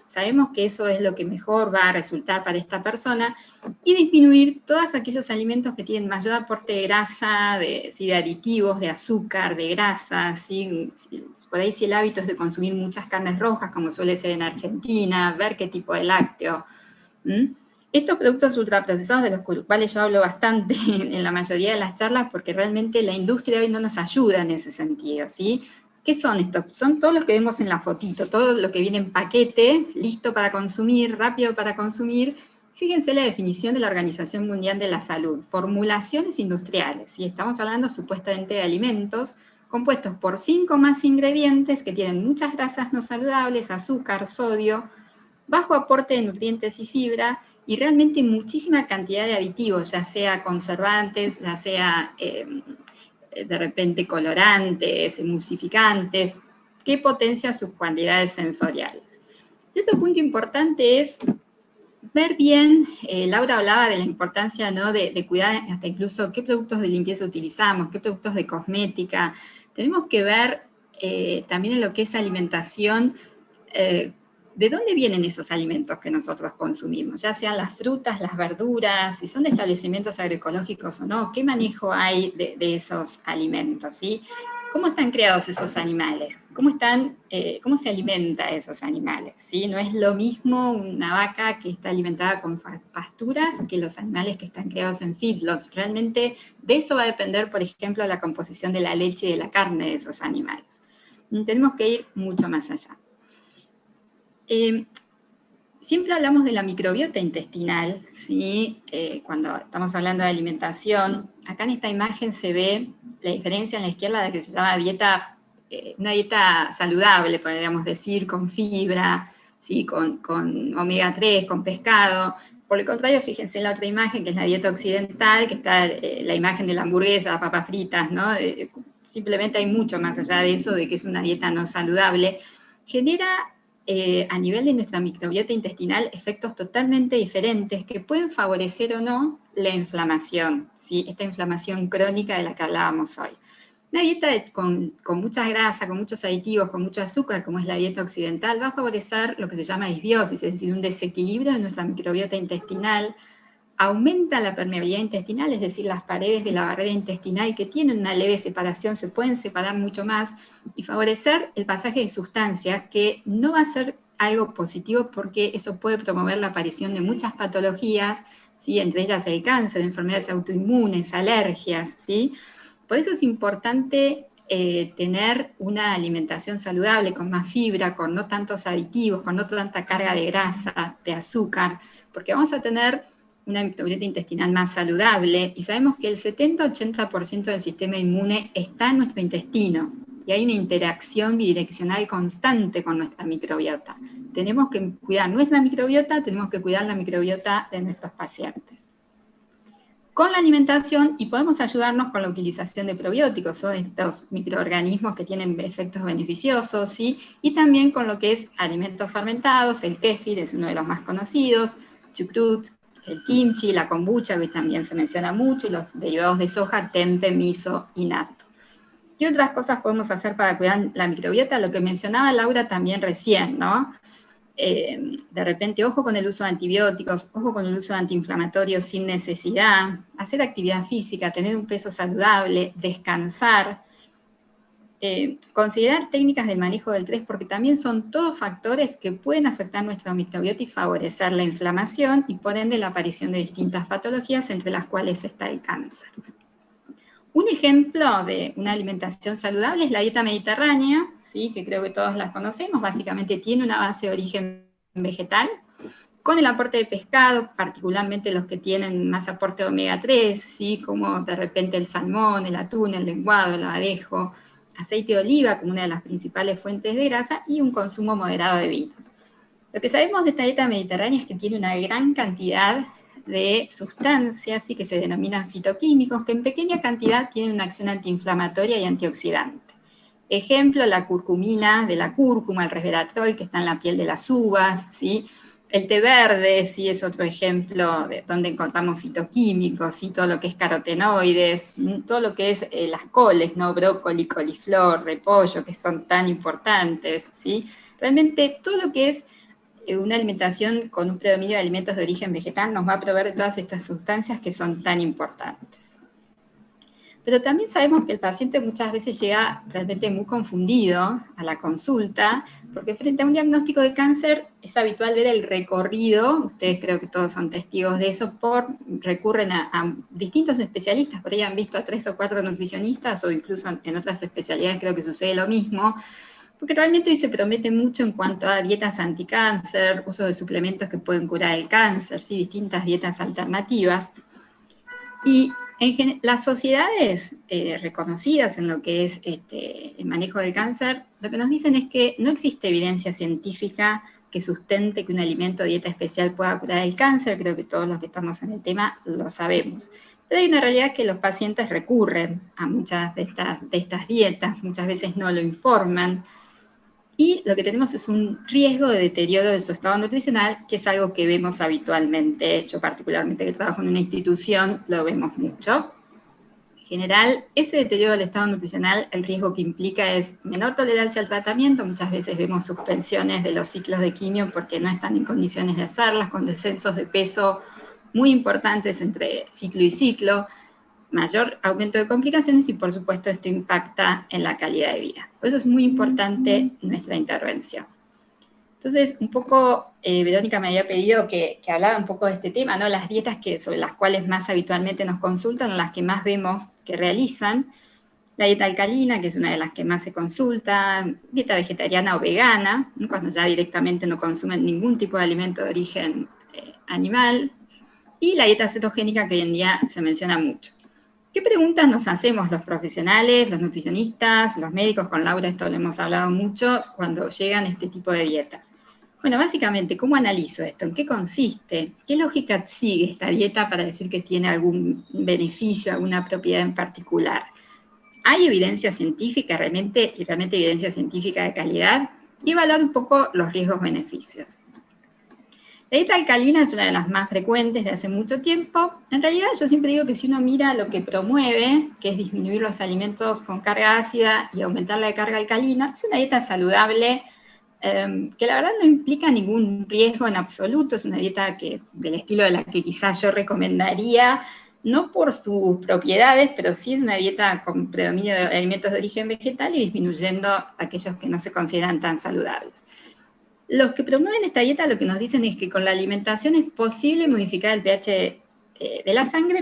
sabemos que eso es lo que mejor va a resultar para esta persona, y disminuir todos aquellos alimentos que tienen mayor aporte de grasa, ¿sí?, de aditivos, de azúcar, de grasa, ¿sí? Por ahí si el hábito es de consumir muchas carnes rojas, como suele ser en Argentina, ver qué tipo de lácteo. Estos productos ultraprocesados, de los cuales yo hablo bastante en la mayoría de las charlas, porque realmente la industria hoy no nos ayuda en ese sentido, ¿sí? ¿Qué son estos? Son todos los que vemos en la fotito, todo lo que viene en paquete, listo para consumir, rápido para consumir. Fíjense la definición de la Organización Mundial de la Salud: formulaciones industriales, y estamos hablando supuestamente de alimentos compuestos por 5 más ingredientes que tienen muchas grasas no saludables, azúcar, sodio, bajo aporte de nutrientes y fibra, y realmente muchísima cantidad de aditivos, ya sea conservantes, ya sea de repente colorantes, emulsificantes, que potencia sus cualidades sensoriales. Y otro punto importante es ver bien, Laura hablaba de la importancia, ¿no?, de cuidar hasta incluso qué productos de limpieza utilizamos, qué productos de cosmética. Tenemos que ver también en lo que es alimentación, ¿de dónde vienen esos alimentos que nosotros consumimos? Ya sean las frutas, las verduras, si son de establecimientos agroecológicos o no, ¿qué manejo hay de esos alimentos? ¿Sí? ¿Cómo están creados esos animales? ¿Cómo se alimenta esos animales? ¿Sí? No es lo mismo una vaca que está alimentada con pasturas que los animales que están creados en feedlots. Realmente de eso va a depender, por ejemplo, la composición de la leche y de la carne de esos animales. Tenemos que ir mucho más allá. Siempre hablamos de la microbiota intestinal, ¿sí? Cuando estamos hablando de alimentación. Acá en esta imagen se ve la diferencia en la izquierda de que se llama una dieta saludable, podríamos decir, con fibra, ¿sí?, con omega 3, con pescado. Por el contrario, fíjense en la otra imagen, que es la dieta occidental, que está la imagen de la hamburguesa, las papas fritas, ¿no? Simplemente hay mucho más allá de eso, de que es una dieta no saludable. Genera a nivel de nuestra microbiota intestinal efectos totalmente diferentes que pueden favorecer o no la inflamación, ¿sí?, esta inflamación crónica de la que hablábamos hoy. Una dieta con mucha grasa, con muchos aditivos, con mucho azúcar, como es la dieta occidental, va a favorecer lo que se llama disbiosis, es decir, un desequilibrio de nuestra microbiota intestinal. Aumenta la permeabilidad intestinal, es decir, las paredes de la barrera intestinal que tienen una leve separación se pueden separar mucho más, y favorecer el pasaje de sustancias, que no va a ser algo positivo porque eso puede promover la aparición de muchas patologías, ¿sí?, entre ellas el cáncer, enfermedades autoinmunes, alergias, ¿sí? Por eso es importante tener una alimentación saludable, con más fibra, con no tantos aditivos, con no tanta carga de grasa, de azúcar, porque vamos a tener una microbiota intestinal más saludable, y sabemos que el 70-80% del sistema inmune está en nuestro intestino, y hay una interacción bidireccional constante con nuestra microbiota. Tenemos que cuidar nuestra microbiota, tenemos que cuidar la microbiota de nuestros pacientes. Con la alimentación, y podemos ayudarnos con la utilización de probióticos, son estos microorganismos que tienen efectos beneficiosos, ¿sí?, y también con lo que es alimentos fermentados. El kéfir es uno de los más conocidos, chucrut, el kimchi, la kombucha, que también se menciona mucho, y los derivados de soja, tempe, miso y natto. ¿Qué otras cosas podemos hacer para cuidar la microbiota? Lo que mencionaba Laura también recién, ¿no? De repente, ojo con el uso de antibióticos, ojo con el uso de antiinflamatorios sin necesidad, hacer actividad física, tener un peso saludable, descansar. considerar técnicas de manejo del estrés, porque también son todos factores que pueden afectar nuestra microbiota y favorecer la inflamación y por ende la aparición de distintas patologías, entre las cuales está el cáncer. Un ejemplo de una alimentación saludable es la dieta mediterránea, ¿sí? Que creo que todos la conocemos, básicamente tiene una base de origen vegetal, con el aporte de pescado, particularmente los que tienen más aporte de omega 3, ¿sí? Como de repente el salmón, el atún, el lenguado, el abadejo, aceite de oliva como una de las principales fuentes de grasa, y un consumo moderado de vino. Lo que sabemos de esta dieta mediterránea es que tiene una gran cantidad de sustancias, ¿sí? Que se denominan fitoquímicos, que en pequeña cantidad tienen una acción antiinflamatoria y antioxidante. Ejemplo, la curcumina de la cúrcuma, el resveratrol que está en la piel de las uvas, ¿sí? El té verde, sí, es otro ejemplo de donde encontramos fitoquímicos, ¿sí? Todo lo que es carotenoides, todo lo que es las coles, ¿no? Brócoli, coliflor, repollo, que son tan importantes, ¿sí? Realmente todo lo que es una alimentación con un predominio de alimentos de origen vegetal nos va a proveer de todas estas sustancias que son tan importantes. Pero también sabemos que el paciente muchas veces llega realmente muy confundido a la consulta, porque frente a un diagnóstico de cáncer es habitual ver el recorrido, ustedes creo que todos son testigos de eso, recurren a distintos especialistas, por ahí han visto a 3 o 4 nutricionistas, o incluso en otras especialidades creo que sucede lo mismo, porque realmente hoy se promete mucho en cuanto a dietas anticáncer, uso de suplementos que pueden curar el cáncer, ¿sí? Distintas dietas alternativas. Y las sociedades reconocidas en lo que es el manejo del cáncer, lo que nos dicen es que no existe evidencia científica que sustente que un alimento o dieta especial pueda curar el cáncer. Creo que todos los que estamos en el tema lo sabemos. Pero hay una realidad que los pacientes recurren a muchas de estas dietas, muchas veces no lo informan, y lo que tenemos es un riesgo de deterioro de su estado nutricional, que es algo que vemos habitualmente. Yo particularmente que trabajo en una institución, lo vemos mucho. En general, ese deterioro del estado nutricional, el riesgo que implica es menor tolerancia al tratamiento. Muchas veces vemos suspensiones de los ciclos de quimio porque no están en condiciones de hacerlas, con descensos de peso muy importantes entre ciclo y ciclo, mayor aumento de complicaciones y por supuesto esto impacta en la calidad de vida. Por eso es muy importante nuestra intervención. Entonces, un poco, Verónica me había pedido que hablara un poco de este tema, ¿no? Las dietas sobre las cuales más habitualmente nos consultan, las que más vemos que realizan. La dieta alcalina, que es una de las que más se consulta, dieta vegetariana o vegana, ¿no? Cuando ya directamente no consumen ningún tipo de alimento de origen animal, y la dieta cetogénica, que hoy en día se menciona mucho. ¿Qué preguntas nos hacemos los profesionales, los nutricionistas, los médicos? Con Laura esto lo hemos hablado mucho cuando llegan este tipo de dietas. Bueno, básicamente, ¿cómo analizo esto? ¿En qué consiste? ¿Qué lógica sigue esta dieta para decir que tiene algún beneficio, alguna propiedad en particular? ¿Hay evidencia científica realmente, y realmente evidencia científica de calidad? Y evaluar un poco los riesgos-beneficios. La dieta alcalina es una de las más frecuentes de hace mucho tiempo. En realidad yo siempre digo que si uno mira lo que promueve, que es disminuir los alimentos con carga ácida y aumentar la de carga alcalina, es una dieta saludable que la verdad no implica ningún riesgo en absoluto. Es una dieta del estilo de la que quizás yo recomendaría, no por sus propiedades, pero sí es una dieta con predominio de alimentos de origen vegetal y disminuyendo aquellos que no se consideran tan saludables. Los que promueven esta dieta lo que nos dicen es que con la alimentación es posible modificar el pH de la sangre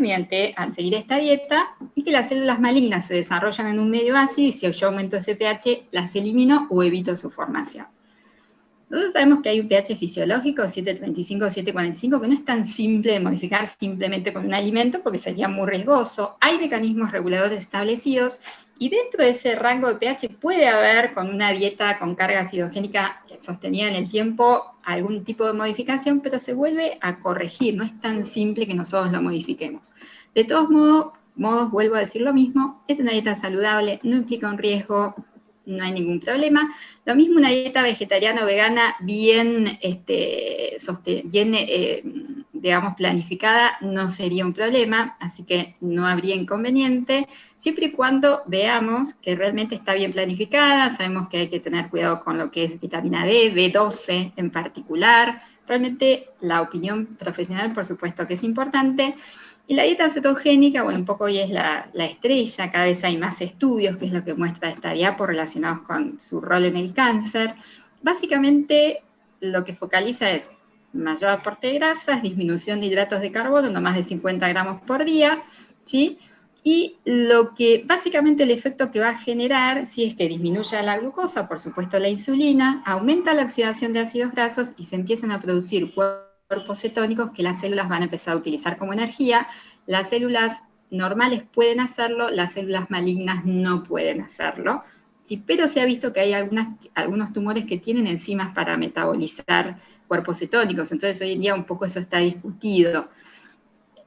al seguir esta dieta, y que las células malignas se desarrollan en un medio ácido y si yo aumento ese pH, las elimino o evito su formación. Nosotros sabemos que hay un pH fisiológico, 7.35, 7.45, que no es tan simple de modificar simplemente con un alimento porque sería muy riesgoso. Hay mecanismos reguladores establecidos, y dentro de ese rango de pH puede haber, con una dieta con carga acidogénica sostenida en el tiempo, algún tipo de modificación, pero se vuelve a corregir, no es tan simple que nosotros lo modifiquemos. De todos modos, vuelvo a decir lo mismo, es una dieta saludable, no implica un riesgo, no hay ningún problema. Lo mismo una dieta vegetariana o vegana bien, digamos, planificada, no sería un problema, así que no habría inconveniente, siempre y cuando veamos que realmente está bien planificada. Sabemos que hay que tener cuidado con lo que es vitamina D, B12 en particular. Realmente la opinión profesional, por supuesto que es importante, Y la dieta cetogénica, bueno, un poco hoy es la estrella, cada vez hay más estudios, que es lo que muestra esta diapo, relacionados con su rol en el cáncer. Básicamente, lo que focaliza es mayor aporte de grasas, disminución de hidratos de carbono, no más de 50 gramos por día, ¿sí? Y lo que, básicamente el efecto que va a generar, si es que disminuye la glucosa, por supuesto la insulina, aumenta la oxidación de ácidos grasos y se empiezan a producir cuerpos cetónicos que las células van a empezar a utilizar como energía. Las células normales pueden hacerlo, las células malignas no pueden hacerlo, ¿sí? Pero se ha visto que hay algunos tumores que tienen enzimas para metabolizar cuerpos cetónicos, entonces hoy en día un poco eso está discutido.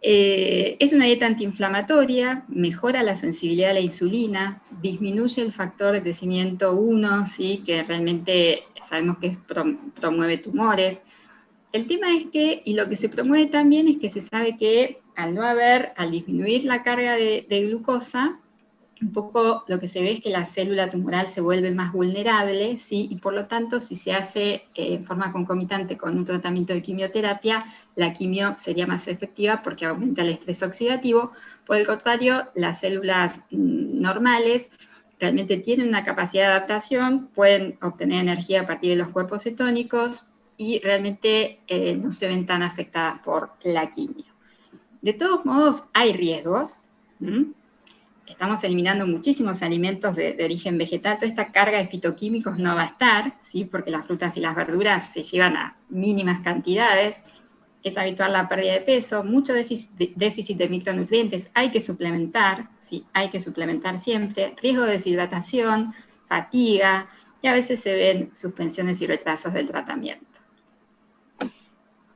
Es una dieta antiinflamatoria, mejora la sensibilidad a la insulina, disminuye el factor de crecimiento 1, ¿sí? Que realmente sabemos que promueve tumores. El tema es que, y lo que se promueve también es que se sabe que al disminuir la carga de glucosa, un poco lo que se ve es que la célula tumoral se vuelve más vulnerable, ¿sí? Y por lo tanto, si se hace en forma concomitante con un tratamiento de quimioterapia, la quimio sería más efectiva porque aumenta el estrés oxidativo. Por el contrario, las células normales realmente tienen una capacidad de adaptación, pueden obtener energía a partir de los cuerpos cetónicos y realmente no se ven tan afectadas por la quimio. De todos modos, hay riesgos. Estamos eliminando muchísimos alimentos de origen vegetal, toda esta carga de fitoquímicos no va a estar, ¿sí? Porque las frutas y las verduras se llevan a mínimas cantidades, es habitual la pérdida de peso, mucho déficit de micronutrientes, hay que suplementar, ¿sí? Hay que suplementar siempre, riesgo de deshidratación, fatiga, y a veces se ven suspensiones y retrasos del tratamiento.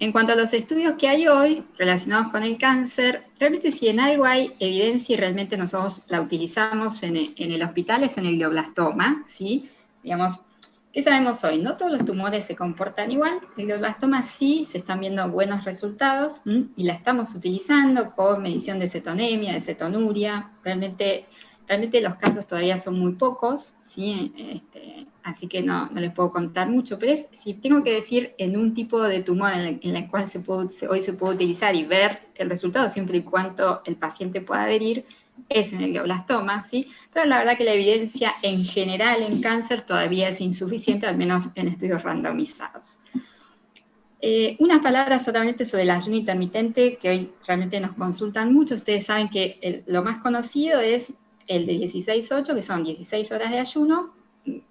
En cuanto a los estudios que hay hoy relacionados con el cáncer, realmente si en algo hay evidencia y realmente nosotros la utilizamos en el hospital es en el glioblastoma, ¿sí? Digamos, ¿qué sabemos hoy? No todos los tumores se comportan igual, el glioblastoma sí se están viendo buenos resultados y la estamos utilizando con medición de cetonemia, de cetonuria, realmente los casos todavía son muy pocos, ¿sí? Así que no les puedo contar mucho, pero si tengo que decir en un tipo de tumor en el cual hoy se puede utilizar y ver el resultado siempre y cuando el paciente pueda adherir, es en el glioblastoma, ¿sí? Pero la verdad que la evidencia en general en cáncer todavía es insuficiente, al menos en estudios randomizados. Unas palabras solamente sobre el ayuno intermitente, que hoy realmente nos consultan mucho. Ustedes saben que lo más conocido es el de 16-8, que son 16 horas de ayuno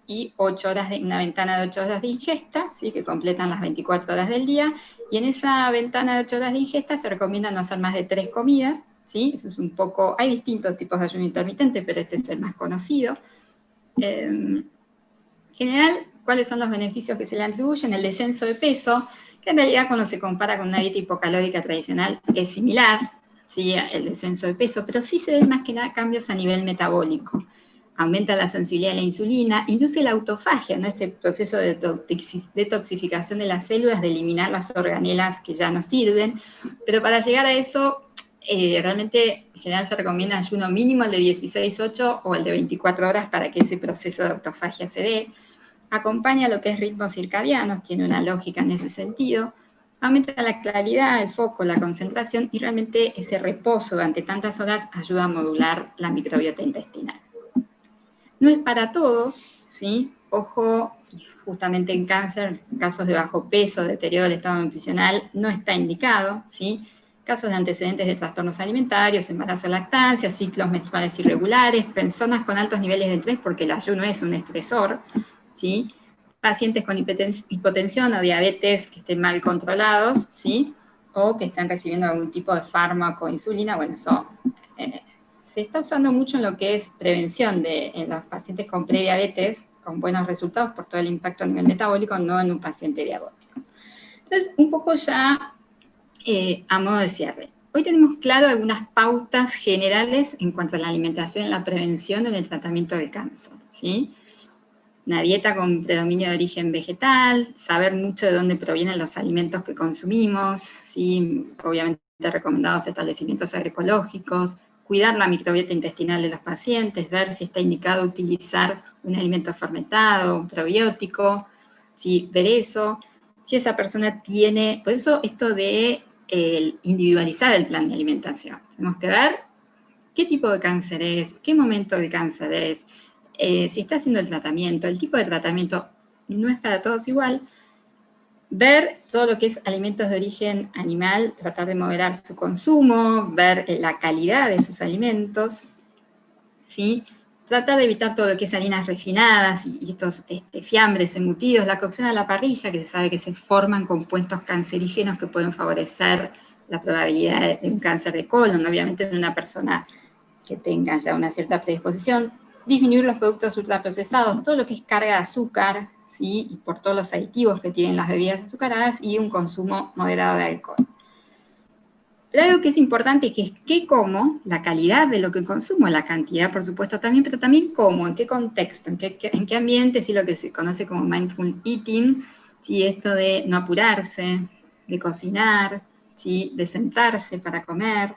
y 8 horas una ventana de 8 horas de ingesta, ¿sí? Que completan las 24 horas del día, y en esa ventana de 8 horas de ingesta se recomienda no hacer más de 3 comidas, ¿sí? Eso es un poco, hay distintos tipos de ayuno intermitente, pero este es el más conocido. En general, ¿cuáles son los beneficios que se le atribuyen? El descenso de peso, que en realidad cuando se compara con una dieta hipocalórica tradicional es similar, ¿sí? El descenso de peso, pero sí se ven más que nada cambios a nivel metabólico. Aumenta la sensibilidad a la insulina, induce la autofagia, ¿no? Este proceso de detoxificación de las células, de eliminar las organelas que ya no sirven, pero para llegar a eso, realmente en general se recomienda ayuno mínimo, el de 16-8 o el de 24 horas para que ese proceso de autofagia se dé. Acompaña lo que es ritmos circadianos, tiene una lógica en ese sentido, aumenta la claridad, el foco, la concentración, y realmente ese reposo durante tantas horas ayuda a modular la microbiota intestinal. No es para todos, ¿sí? Ojo, justamente en cáncer, casos de bajo peso, deterioro del estado nutricional, no está indicado, ¿sí? Casos de antecedentes de trastornos alimentarios, embarazo, lactancia, ciclos menstruales irregulares, personas con altos niveles de estrés, porque el ayuno es un estresor, ¿sí? Pacientes con hipotensión o diabetes que estén mal controlados, ¿sí? O que están recibiendo algún tipo de fármaco, insulina, bueno, eso se está usando mucho en lo que es prevención en los pacientes con prediabetes, con buenos resultados por todo el impacto a nivel metabólico, no en un paciente diabético. Entonces, un poco ya a modo de cierre. Hoy tenemos claro algunas pautas generales en cuanto a la alimentación en la prevención o en el tratamiento del cáncer, ¿sí? Una dieta con predominio de origen vegetal, saber mucho de dónde provienen los alimentos que consumimos, ¿sí? Obviamente recomendados establecimientos agroecológicos, cuidar la microbiota intestinal de los pacientes, ver si está indicado utilizar un alimento fermentado, un probiótico, ¿sí? Ver eso. Si esa persona tiene, por eso esto de individualizar el plan de alimentación. Tenemos que ver qué tipo de cáncer es, qué momento del cáncer es, si está haciendo el tratamiento, el tipo de tratamiento no es para todos igual. Ver todo lo que es alimentos de origen animal, tratar de moderar su consumo, ver la calidad de esos alimentos, ¿sí? Tratar de evitar todo lo que es harinas refinadas y estos fiambres embutidos, la cocción a la parrilla, que se sabe que se forman compuestos cancerígenos que pueden favorecer la probabilidad de un cáncer de colon, obviamente en una persona que tenga ya una cierta predisposición. Disminuir los productos ultraprocesados, todo lo que es carga de azúcar, ¿sí? Y por todos los aditivos que tienen las bebidas azucaradas, y un consumo moderado de alcohol. Pero algo que es importante que es qué como, la calidad de lo que consumo, la cantidad por supuesto también, pero también cómo, en qué contexto, en qué ambiente, sí, lo que se conoce como mindful eating, ¿sí? Esto de no apurarse, de cocinar, ¿sí? De sentarse para comer.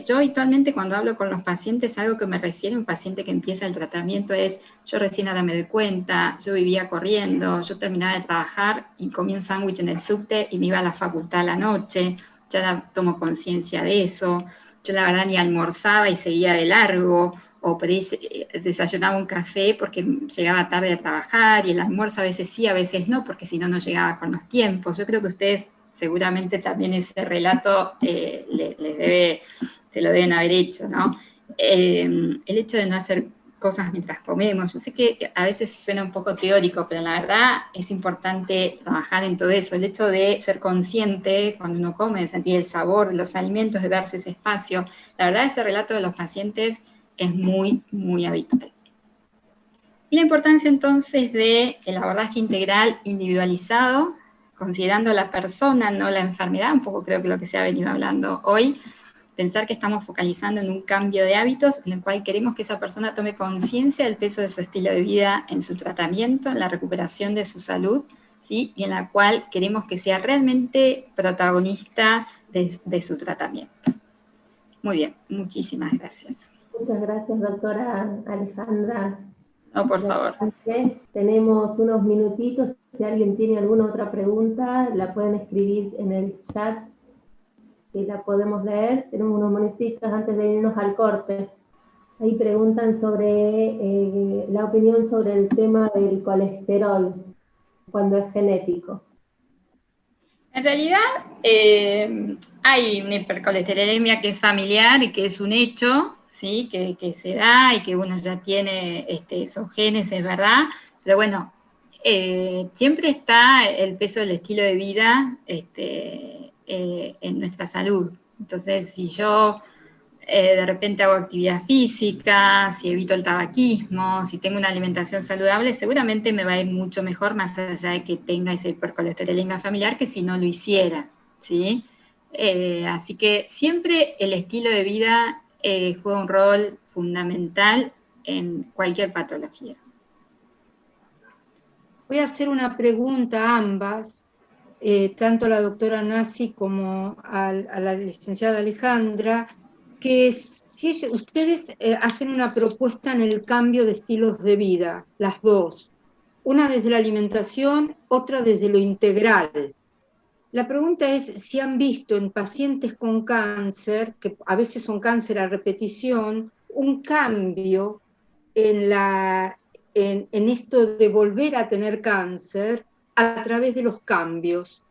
Yo habitualmente cuando hablo con los pacientes, algo que me refiere a un paciente que empieza el tratamiento es, yo recién ahora me doy cuenta, yo vivía corriendo, yo terminaba de trabajar y comí un sándwich en el subte y me iba a la facultad a la noche, ya tomo conciencia de eso, yo la verdad ni almorzaba y seguía de largo, o desayunaba un café porque llegaba tarde a trabajar, y el almuerzo a veces sí, a veces no, porque si no, no llegaba con los tiempos. Yo creo que ustedes seguramente también ese relato se lo deben haber hecho, ¿no? El hecho de no hacer cosas mientras comemos, yo sé que a veces suena un poco teórico, pero la verdad es importante trabajar en todo eso, el hecho de ser consciente cuando uno come, de sentir el sabor de los alimentos, de darse ese espacio. La verdad ese relato de los pacientes es muy, muy habitual. Y la importancia entonces del abordaje integral individualizado, considerando la persona, no la enfermedad, un poco creo que lo que se ha venido hablando hoy, pensar que estamos focalizando en un cambio de hábitos en el cual queremos que esa persona tome conciencia del peso de su estilo de vida en su tratamiento, en la recuperación de su salud, ¿sí? Y en la cual queremos que sea realmente protagonista de su tratamiento. Muy bien, muchísimas gracias. Muchas gracias, doctora Alejandra. No, por favor. Tenemos unos minutitos, si alguien tiene alguna otra pregunta, la pueden escribir en el chat y la podemos leer. Tenemos unos minutitos antes de irnos al corte. Ahí preguntan sobre la opinión sobre el tema del colesterol cuando es genético. En realidad hay una hipercolesterolemia que es familiar y que es un hecho, ¿sí? Que se da y que uno ya tiene esos genes, es verdad, pero bueno, siempre está el peso del estilo de vida en nuestra salud. Entonces, si yo de repente hago actividad física, si evito el tabaquismo, si tengo una alimentación saludable, seguramente me va a ir mucho mejor, más allá de que tenga esa hipercolesterolemia familiar, que si no lo hiciera, ¿sí? Así que siempre el estilo de vida juega un rol fundamental en cualquier patología. Voy a hacer una pregunta a ambas, tanto a la doctora Nasi como a la licenciada Alejandra, que es, si ustedes hacen una propuesta en el cambio de estilos de vida, las dos, una desde la alimentación, otra desde lo integral. La pregunta es si han visto en pacientes con cáncer, que a veces son cáncer a repetición, un cambio en esto de volver a tener cáncer a través de los cambios.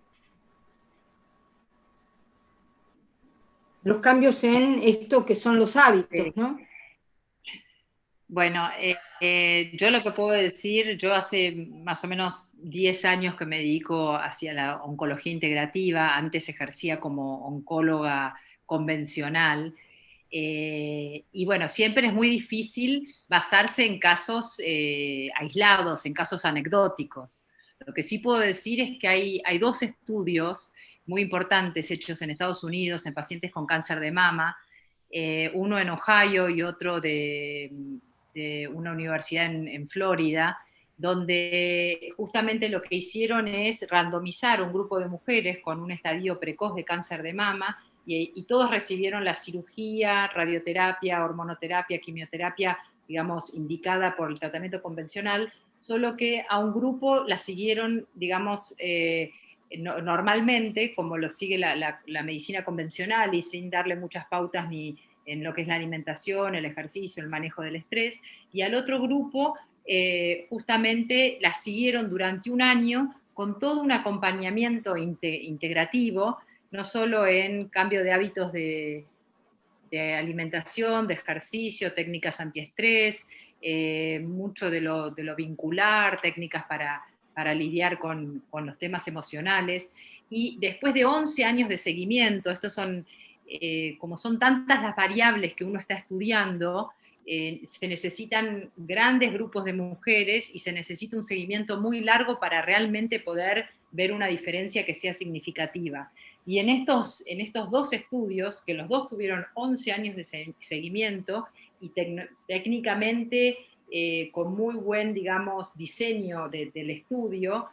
Los cambios en esto que son los hábitos, ¿no? Bueno, yo lo que puedo decir, yo hace más o menos 10 años que me dedico hacia la oncología integrativa, antes ejercía como oncóloga convencional, y bueno, siempre es muy difícil basarse en casos aislados, en casos anecdóticos. Lo que sí puedo decir es que hay dos estudios muy importantes hechos en Estados Unidos en pacientes con cáncer de mama, uno en Ohio y otro de una universidad en Florida, donde justamente lo que hicieron es randomizar un grupo de mujeres con un estadio precoz de cáncer de mama, y todos recibieron la cirugía, radioterapia, hormonoterapia, quimioterapia, digamos, indicada por el tratamiento convencional, solo que a un grupo la siguieron, digamos, normalmente, como lo sigue la medicina convencional y sin darle muchas pautas ni en lo que es la alimentación, el ejercicio, el manejo del estrés, y al otro grupo justamente la siguieron durante un año con todo un acompañamiento integrativo, no solo en cambio de hábitos de alimentación, de ejercicio, técnicas antiestrés, mucho de lo vincular, técnicas para lidiar con los temas emocionales. Y después de 11 años de seguimiento, estos son, como son tantas las variables que uno está estudiando, se necesitan grandes grupos de mujeres y se necesita un seguimiento muy largo para realmente poder ver una diferencia que sea significativa. Y en estos dos estudios, que los dos tuvieron 11 años de seguimiento y técnicamente con muy buen, digamos, diseño del estudio,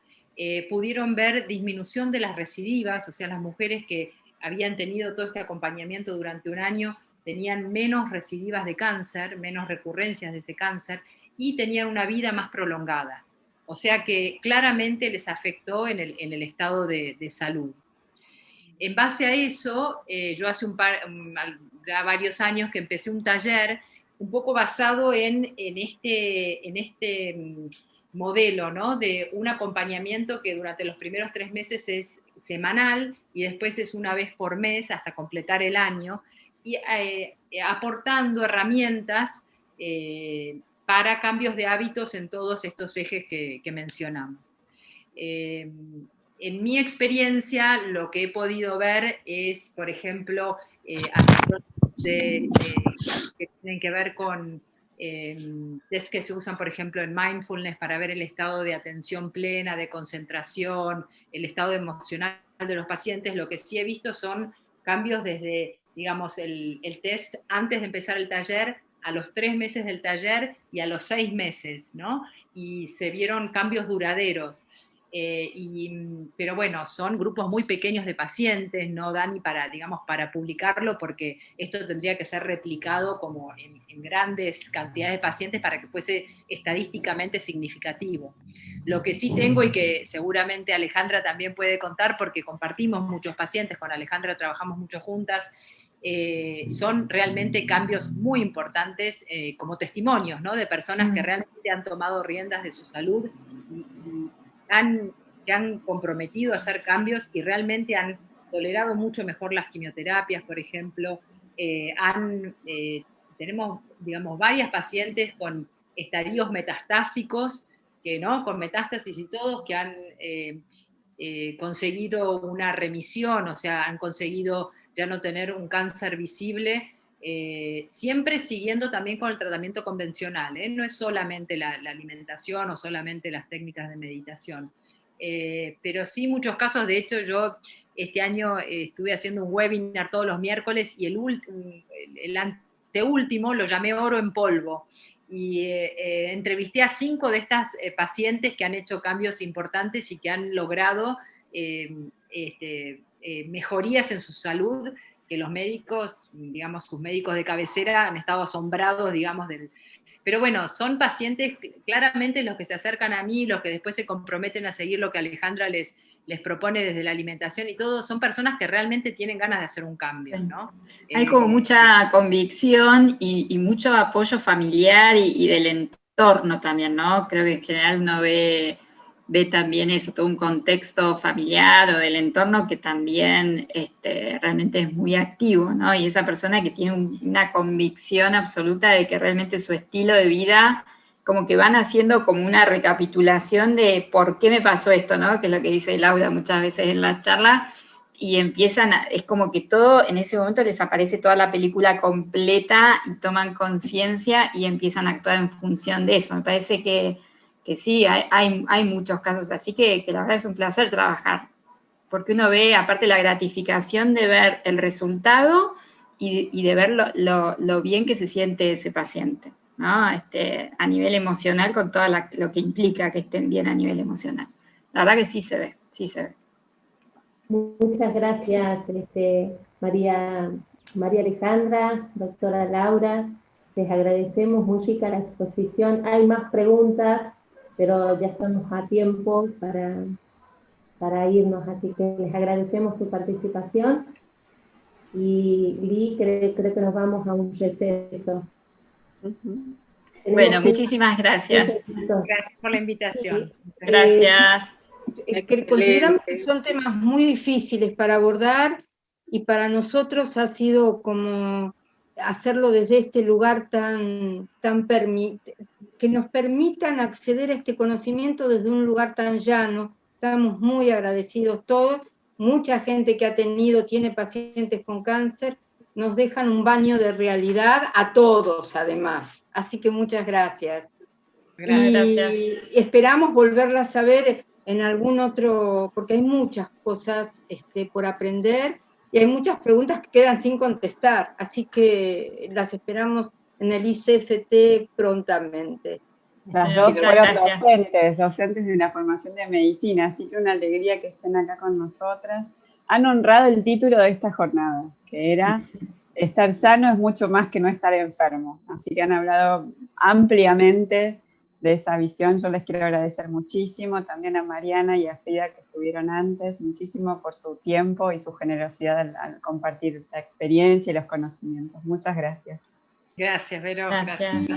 pudieron ver disminución de las recidivas, o sea, las mujeres que habían tenido todo este acompañamiento durante un año tenían menos recidivas de cáncer, menos recurrencias de ese cáncer, y tenían una vida más prolongada. O sea que claramente les afectó en el estado de salud. En base a eso, yo hace ya varios años que empecé un taller un poco basado en este modelo, ¿no? De un acompañamiento que durante los primeros 3 meses es semanal y después es una vez por mes hasta completar el año, y aportando herramientas para cambios de hábitos en todos estos ejes que mencionamos. En mi experiencia, lo que he podido ver es, por ejemplo, aspectos que tienen que ver con test que se usan, por ejemplo, en mindfulness para ver el estado de atención plena, de concentración, el estado emocional de los pacientes. Lo que sí he visto son cambios desde, digamos, el test antes de empezar el taller, a los 3 meses del taller y a los 6 meses, ¿no? Y se vieron cambios duraderos. Pero bueno, son grupos muy pequeños de pacientes, no da ni para, digamos, para publicarlo, porque esto tendría que ser replicado como en grandes cantidades de pacientes para que fuese estadísticamente significativo. Lo que sí tengo, y que seguramente Alejandra también puede contar, porque compartimos muchos pacientes, con Alejandra trabajamos mucho juntas, son realmente cambios muy importantes como testimonios, ¿no? De personas que realmente han tomado riendas de su salud y se han comprometido a hacer cambios y realmente han tolerado mucho mejor las quimioterapias, por ejemplo. Tenemos, digamos, varias pacientes con estadios metastásicos, con metástasis y todos, que han conseguido una remisión, o sea, han conseguido ya no tener un cáncer visible, siempre siguiendo también con el tratamiento convencional, no es solamente la alimentación o solamente las técnicas de meditación, pero sí muchos casos. De hecho, yo este año estuve haciendo un webinar todos los miércoles y el anteúltimo lo llamé Oro en Polvo, y entrevisté a 5 de estas pacientes que han hecho cambios importantes y que han logrado mejorías en su salud, que los médicos, digamos, sus médicos de cabecera han estado asombrados, digamos, Pero bueno, son pacientes claramente los que se acercan a mí, los que después se comprometen a seguir lo que Alejandra les propone desde la alimentación y todo, son personas que realmente tienen ganas de hacer un cambio, ¿no? Hay como mucha convicción y mucho apoyo familiar y del entorno también, ¿no? Creo que en general uno ve también eso, todo un contexto familiar o del entorno que también realmente es muy activo, ¿no? Y esa persona que tiene una convicción absoluta de que realmente su estilo de vida, como que van haciendo como una recapitulación de por qué me pasó esto, ¿no? Que es lo que dice Laura muchas veces en las charlas, y empiezan, es como que todo, en ese momento les aparece toda la película completa y toman conciencia y empiezan a actuar en función de eso. Me parece que sí, hay muchos casos así que la verdad es un placer trabajar, porque uno ve, aparte, la gratificación de ver el resultado y de ver lo bien que se siente ese paciente, ¿no? A nivel emocional, con todo lo que implica que estén bien a nivel emocional. La verdad que sí se ve, sí se ve. Muchas gracias, María Alejandra, doctora Laura. Les agradecemos mucho la exposición. Hay más preguntas, pero ya estamos a tiempo para irnos, así que les agradecemos su participación. Y Lee, creo que nos vamos a un receso. Bueno, muchísimas gracias. Gracias por la invitación. Gracias. Consideramos que son temas muy difíciles para abordar, y para nosotros ha sido como hacerlo desde este lugar que nos permitan acceder a este conocimiento desde un lugar tan llano. Estamos muy agradecidos todos. Mucha gente que tiene pacientes con cáncer, nos dejan un baño de realidad a todos además. Así que muchas gracias. Gracias. Y esperamos volverlas a ver en algún otro, porque hay muchas cosas por aprender y hay muchas preguntas que quedan sin contestar, así que las esperamos en el ICFT prontamente. Las dos fueron docentes de la formación de medicina, así que una alegría que estén acá con nosotras. Han honrado el título de esta jornada, que era estar sano es mucho más que no estar enfermo, así que han hablado ampliamente de esa visión. Yo les quiero agradecer muchísimo, también a Mariana y a Frida que estuvieron antes, muchísimo por su tiempo y su generosidad al compartir la experiencia y los conocimientos. Muchas gracias. Gracias, Vero. Gracias.